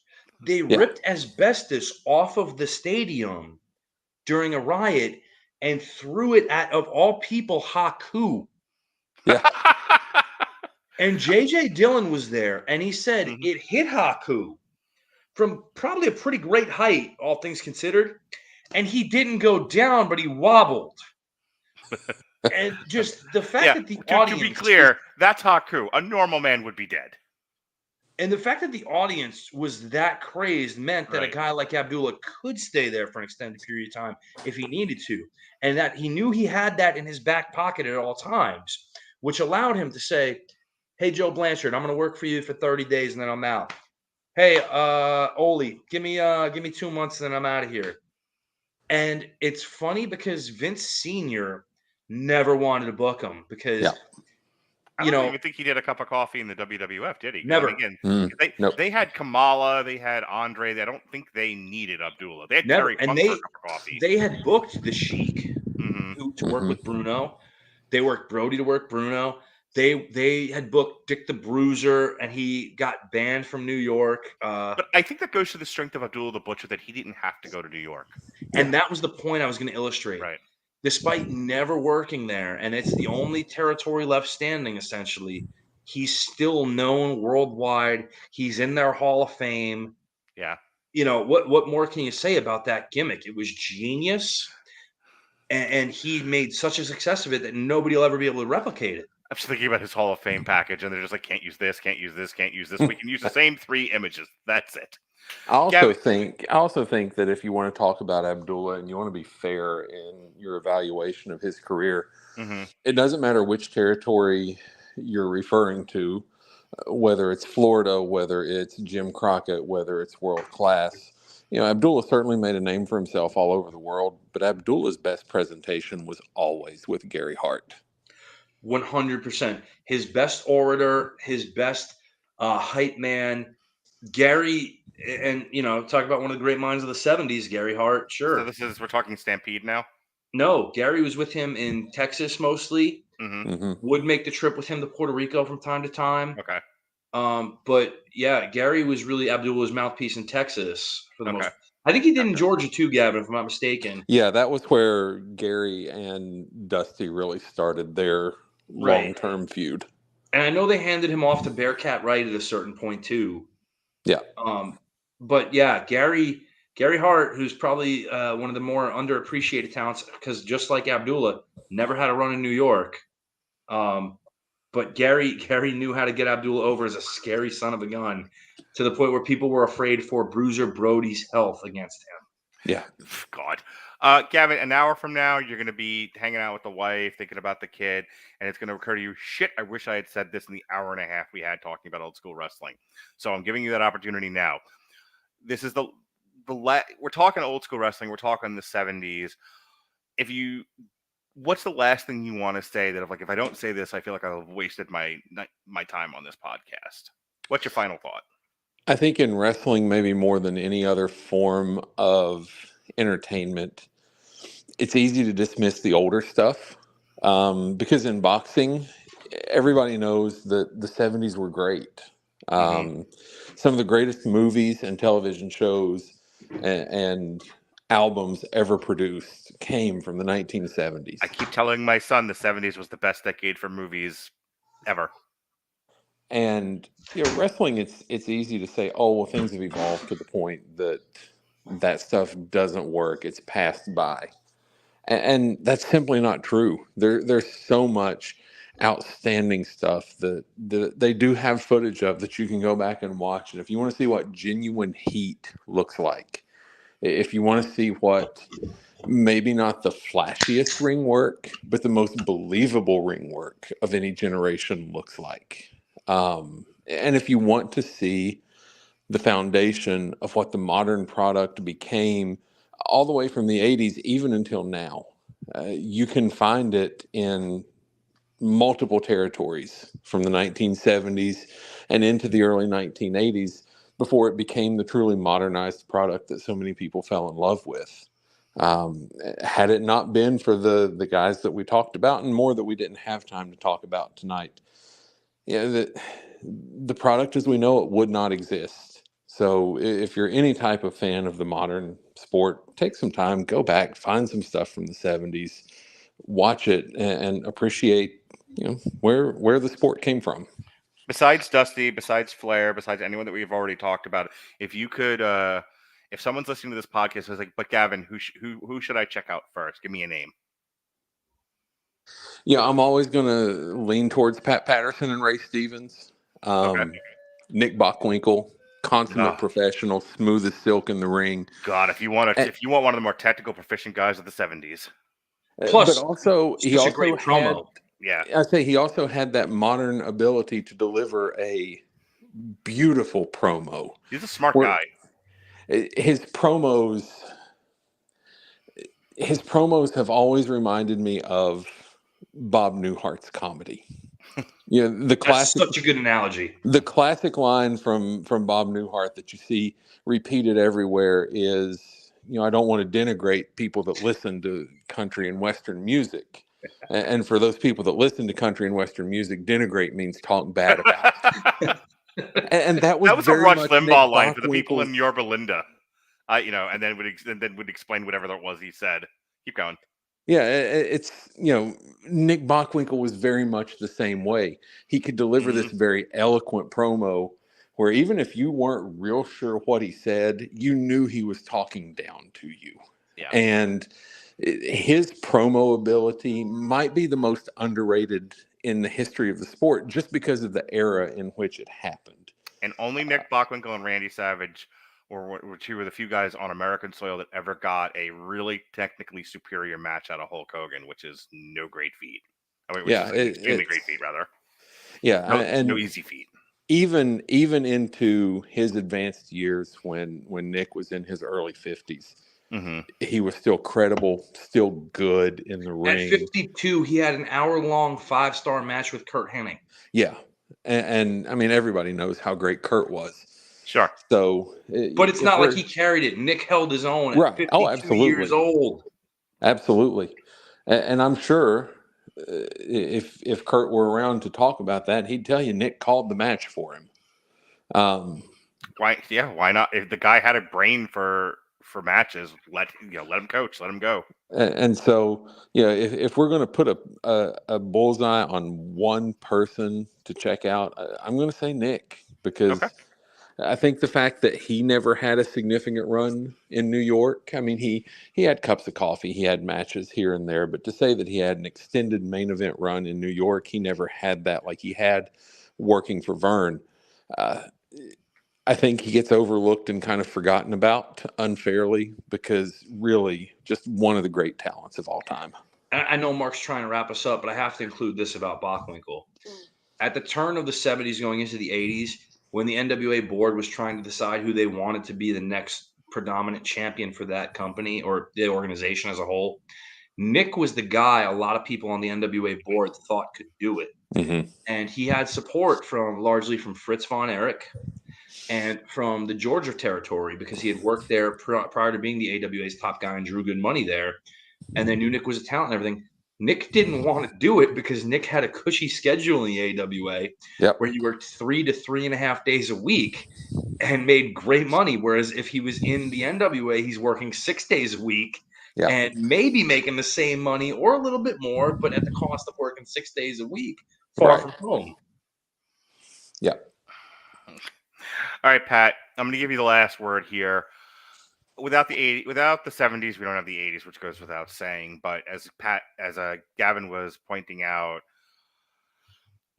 They ripped asbestos off of the stadium during a riot and threw it at, of all people, Haku. Yeah. And J.J. Dillon was there, and he said it hit Haku from probably a pretty great height, all things considered. And he didn't go down, but he wobbled. And just the fact that the audience... To be clear, that's Haku. A normal man would be dead. And the fact that the audience was that crazed meant that a guy like Abdullah could stay there for an extended period of time if he needed to. And that he knew he had that in his back pocket at all times, which allowed him to say, hey, Joe Blanchard, I'm going to work for you for 30 days and then I'm out. Hey, Ole, give me 2 months and then I'm out of here. And it's funny because Vince Sr. never wanted to book him because... I don't even think he did a cup of coffee in the WWF, did he? Never. Again, they had Kamala, they had Andre. I don't think they needed Abdullah. They had never. Terry Funk for a cup of coffee. They had booked the Sheik to work with Bruno. They worked Brody to work Bruno. They had booked Dick the Bruiser, and he got banned from New York. But I think that goes to the strength of Abdullah the Butcher that he didn't have to go to New York. And that was the point I was going to illustrate. Right. Despite never working there, and it's the only territory left standing, essentially, he's still known worldwide. He's in their Hall of Fame. Yeah. What more can you say about that gimmick? It was genius, and he made such a success of it that nobody will ever be able to replicate it. I'm just thinking about his Hall of Fame package, and they're just like, can't use this, can't use this, can't use this. We can use the same 3 images. That's it. I also think that if you want to talk about Abdullah and you want to be fair in your evaluation of his career, it doesn't matter which territory you're referring to, whether it's Florida, whether it's Jim Crockett, whether it's world class. Abdullah certainly made a name for himself all over the world, but Abdullah's best presentation was always with Gary Hart. 100%. His best orator, his best hype man, Gary. And, talk about one of the great minds of the 70s, Gary Hart. Sure. So we're talking Stampede now? No, Gary was with him in Texas mostly. Would make the trip with him to Puerto Rico from time to time. Okay. But yeah, Gary was really Abdullah's mouthpiece in Texas for the most. I think he did in Georgia too, Gavin, if I'm not mistaken. Yeah, that was where Gary and Dusty really started their long-term feud. And I know they handed him off to Bearcat Wright at a certain point too. Yeah. But yeah, Gary Hart, who's probably one of the more underappreciated talents, because just like Abdullah, never had a run in New York. But Gary knew how to get Abdullah over as a scary son of a gun, to the point where people were afraid for Bruiser Brody's health against him. Yeah. God. Gavin, an hour from now, you're going to be hanging out with the wife, thinking about the kid, and it's going to occur to you, shit, I wish I had said this in the hour and a half we had talking about old school wrestling. So I'm giving you that opportunity now. This is we're talking old school wrestling. We're talking the 70s. What's the last thing you want to say that if I don't say this, I feel like I've wasted my time on this podcast? What's your final thought? I think in wrestling, maybe more than any other form of entertainment, it's easy to dismiss the older stuff because in boxing, everybody knows that the 70s were great. Some of the greatest movies and television shows and albums ever produced came from the 1970s. I keep telling my son the 70s was the best decade for movies ever. And wrestling, it's easy to say, oh, well, things have evolved to the point that stuff doesn't work. It's passed by. And that's simply not true. There's so much outstanding stuff that they do have footage of that you can go back and watch. And if you want to see what genuine heat looks like, if you want to see what maybe not the flashiest ring work, but the most believable ring work of any generation looks like. And if you want to see the foundation of what the modern product became all the way from the 80s, even until now, you can find it in multiple territories from the 1970s and into the early 1980s before it became the truly modernized product that so many people fell in love with. Had it not been for the guys that we talked about and more that we didn't have time to talk about tonight, the product as we know it would not exist. So if you're any type of fan of the modern sport, take some time, go back, find some stuff from the 70s, watch it, and appreciate where the sport came from. Besides Dusty, besides Flair, besides anyone that we've already talked about, if you could, if someone's listening to this podcast, is like, but Gavin, who should I check out first? Give me a name. Yeah, I'm always going to lean towards Pat Patterson and Ray Stevens. Nick Bockwinkel, consummate professional, smooth as silk in the ring. God, if you want one of the more technical, proficient guys of the 70s. Plus, but also he also great promo. I say he also had that modern ability to deliver a beautiful promo. He's a smart guy. His promos have always reminded me of Bob Newhart's comedy. The classic. That's such a good analogy. The classic line from Bob Newhart that you see repeated everywhere is, I don't want to denigrate people that listen to country and Western music. And for those people that listen to country and Western music, denigrate means talk bad about. and that was a Rush Limbaugh line Nick for the people in Yorba Linda. And then would explain whatever that was he said. Keep going. Yeah, it's, Nick Bockwinkel was very much the same way. He could deliver this very eloquent promo where even if you weren't real sure what he said, you knew he was talking down to you. Yeah. And his promo ability might be the most underrated in the history of the sport just because of the era in which it happened. And only Nick Bockwinkel and Randy Savage were two of the few guys on American soil that ever got a really technically superior match out of Hulk Hogan, which is no great feat. Extremely great feat, rather. Yeah, and no easy feat. Even into his advanced years, when Nick was in his early 50s, he was still credible, still good in the ring. At 52, he had an hour-long 5-star match with Kurt Hennig. Yeah, and I mean everybody knows how great Kurt was. Sure. So, but it's not like he carried it. Nick held his own at 52 absolutely. Years old. Absolutely. And I'm sure if Kurt were around to talk about that, he'd tell you Nick called the match for him. Why not? If the guy had a brain for for matches, let him coach, let him go. And so, if we're going to put a bullseye on one person to check out, I'm going to say Nick, because Okay. I think the fact that he never had a significant run in New York, I mean, he had cups of coffee, he had matches here and there, but to say that he had an extended main event run in New York, he never had that like he had working for Vern. I think he gets overlooked and kind of forgotten about unfairly, because really just one of the great talents of all time. I know Mark's trying to wrap us up, but I have to include this about Bockwinkel. At the turn of the 70s going into the 80s, when the NWA board was trying to decide who they wanted to be the next predominant champion for that company or the organization as a whole, Nick was the guy a lot of people on the NWA board thought could do it. Mm-hmm. And he had support largely from Fritz von Erich and from the Georgia territory, because he had worked there prior to being the AWA's top guy and drew good money there. And they knew Nick was a talent and everything. Nick didn't want to do it because Nick had a cushy schedule in the AWA where he worked 3 to 3.5 days a week and made great money. Whereas if he was in the NWA, he's working 6 days a week and maybe making the same money or a little bit more, but at the cost of working 6 days a week far from home. Yeah. All right, Pat, I'm going to give you the last word here. Without the 70s, we don't have the 80s, which goes without saying. But as Gavin was pointing out,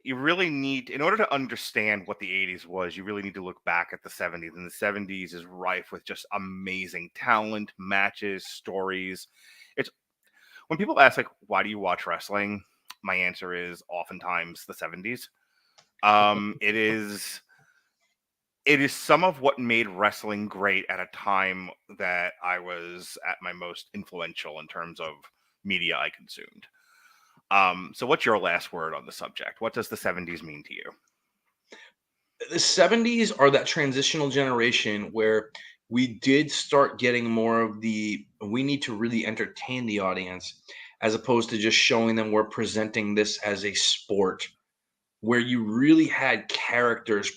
you really need, in order to understand what the 80s was, you really need to look back at the 70s. And the 70s is rife with just amazing talent, matches, stories. It's when people ask, like, why do you watch wrestling? My answer is oftentimes the 70s. It is some of what made wrestling great at a time that I was at my most influential in terms of media I consumed. So what's your last word on the subject? What does the 70s mean to you? The 70s are that transitional generation where we did start getting more of we need to really entertain the audience, as opposed to just showing them we're presenting this as a sport, where you really had characters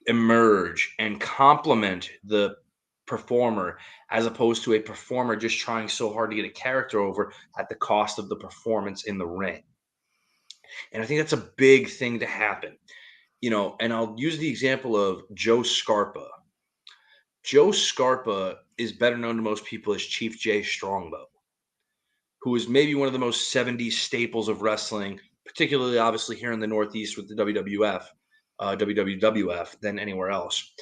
emerge and complement the performer, as opposed to a performer just trying so hard to get a character over at the cost of the performance in the ring. And I think that's a big thing to happen. And I'll use the example of Joe Scarpa. Joe Scarpa is better known to most people as Chief Jay Strongbow, who is maybe one of the most 70s staples of wrestling, particularly obviously here in the Northeast with the WWF. WWF than anywhere else.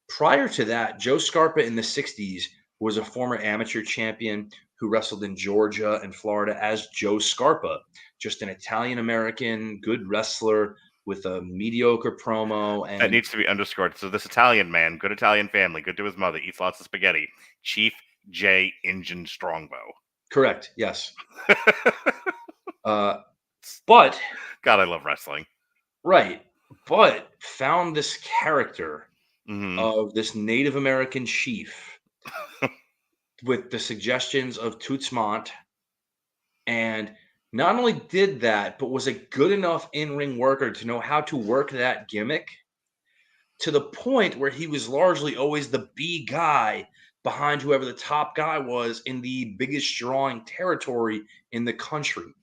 Prior to that, Joe Scarpa in the 60s was a former amateur champion who wrestled in Georgia and Florida as Joe Scarpa, just an Italian-American good wrestler with a mediocre promo. And that needs to be underscored. So this Italian man, good Italian family, good to his mother, eats lots of spaghetti. Chief J. Injun Strongbow. Correct, yes. But God, I love wrestling. Right. But found this character of this Native American chief with the suggestions of Toots Mondt, and not only did that, but was a good enough in-ring worker to know how to work that gimmick to the point where he was largely always the B guy behind whoever the top guy was in the biggest drawing territory in the country.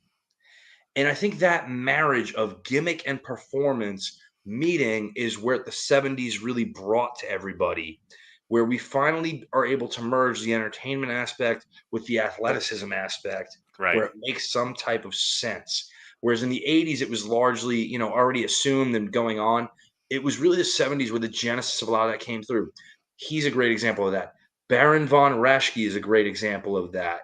And I think that marriage of gimmick and performance meeting is where the 70s really brought to everybody, where we finally are able to merge the entertainment aspect with the athleticism aspect, where it makes some type of sense. Whereas in the 80s, it was largely, already assumed and going on. It was really the 70s where the genesis of a lot of that came through. He's a great example of that. Baron von Raschke is a great example of that.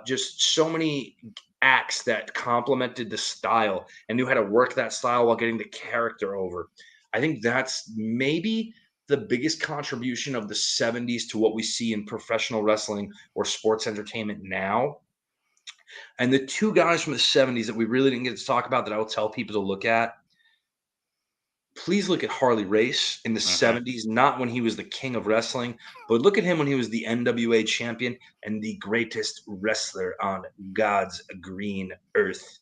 Just so many acts that complemented the style and knew how to work that style while getting the character over. I think that's maybe the biggest contribution of the 70s to what we see in professional wrestling or sports entertainment now. And the two guys from the 70s that we really didn't get to talk about that I will tell people to look at, please look at Harley Race in the 70s, not when he was the king of wrestling, but look at him when he was the NWA champion and the greatest wrestler on God's green earth.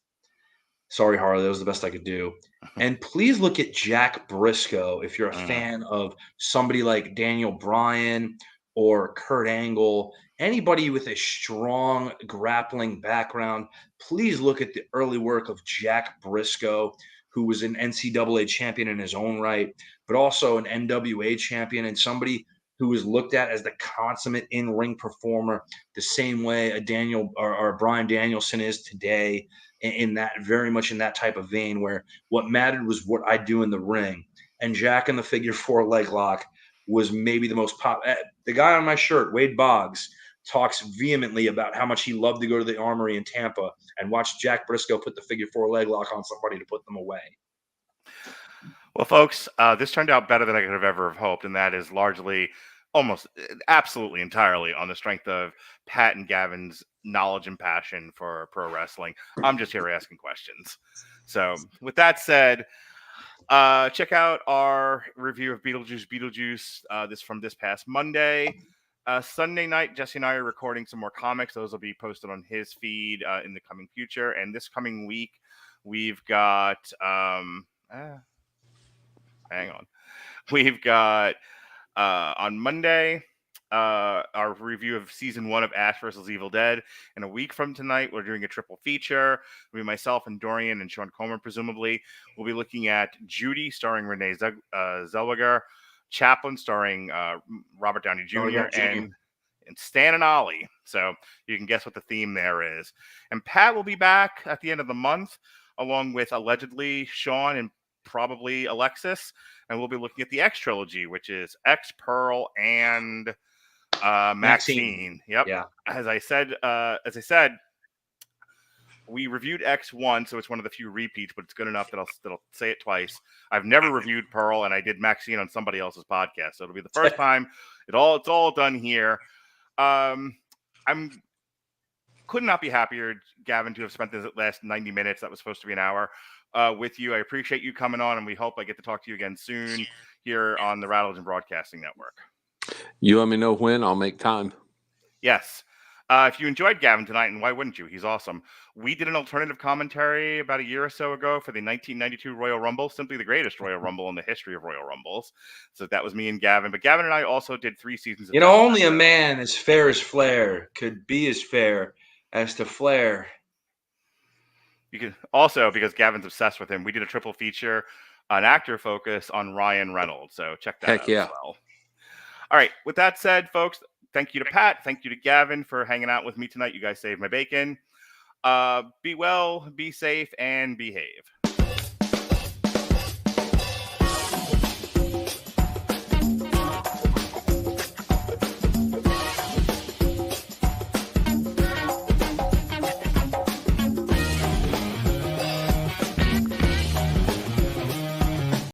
Sorry, Harley, that was the best I could do. And please look at Jack Briscoe if you're a fan of somebody like Daniel Bryan or Kurt Angle, anybody with a strong grappling background, please look at the early work of Jack Briscoe, who was an NCAA champion in his own right, but also an NWA champion and somebody who was looked at as the consummate in-ring performer, the same way a Daniel or Bryan Danielson is today, in that very much in that type of vein, where what mattered was what I do in the ring. And Jack in the figure 4 leg lock was maybe the most pop. The guy on my shirt, Wade Boggs, talks vehemently about how much he loved to go to the Armory in Tampa and watch Jack Briscoe put the figure 4 leg lock on somebody to put them away. Well, folks, this turned out better than I could have ever hoped, and that is largely, almost absolutely entirely on the strength of Pat and Gavin's knowledge and passion for pro wrestling. I'm just here asking questions. So with that said, check out our review of Beetlejuice, this from this past Monday. Sunday night, Jesse and I are recording some more comics. Those will be posted on his feed in the coming future. And this coming week, we've got... hang on. We've got on Monday our review of season 1 of Ash vs. Evil Dead. And a week from tonight, we're doing a triple feature. It'll be myself and Dorian and Sean Comer, presumably. We'll be looking at Judy, starring Renee Zellweger, Chaplin, starring Robert Downey Jr., and Stan and Ollie. So you can guess what the theme there is. And Pat will be back at the end of the month, along with allegedly Sean and probably Alexis, and we'll be looking at the X trilogy, which is X, Pearl, and Maxine. Yep. Yeah. As I said, we reviewed X once, so it's one of the few repeats, but it's good enough that I'll say it twice. I've never reviewed Pearl, and I did Maxine on somebody else's podcast, so it'll be the first time. It's all done here. Could not be happier, Gavin, to have spent the last 90 minutes. That was supposed to be an hour. With you. I appreciate you coming on, and we hope I get to talk to you again soon here on the Rattles and Broadcasting Network. You let me know when. I'll make time. Yes. If you enjoyed Gavin tonight, and why wouldn't you? He's awesome. We did an alternative commentary about a year or so ago for the 1992 Royal Rumble, simply the greatest Royal Rumble in the history of Royal Rumbles. So that was me and Gavin. But Gavin and I also did 3 seasons of only a man as fair as Flair could be as fair as to Flair. You can also, because Gavin's obsessed with him, we did a triple feature, an actor focus on Ryan Reynolds. So check that out as well. All right. With that said, folks, thank you to Pat. Thank you to Gavin for hanging out with me tonight. You guys saved my bacon. Be well, be safe, and behave.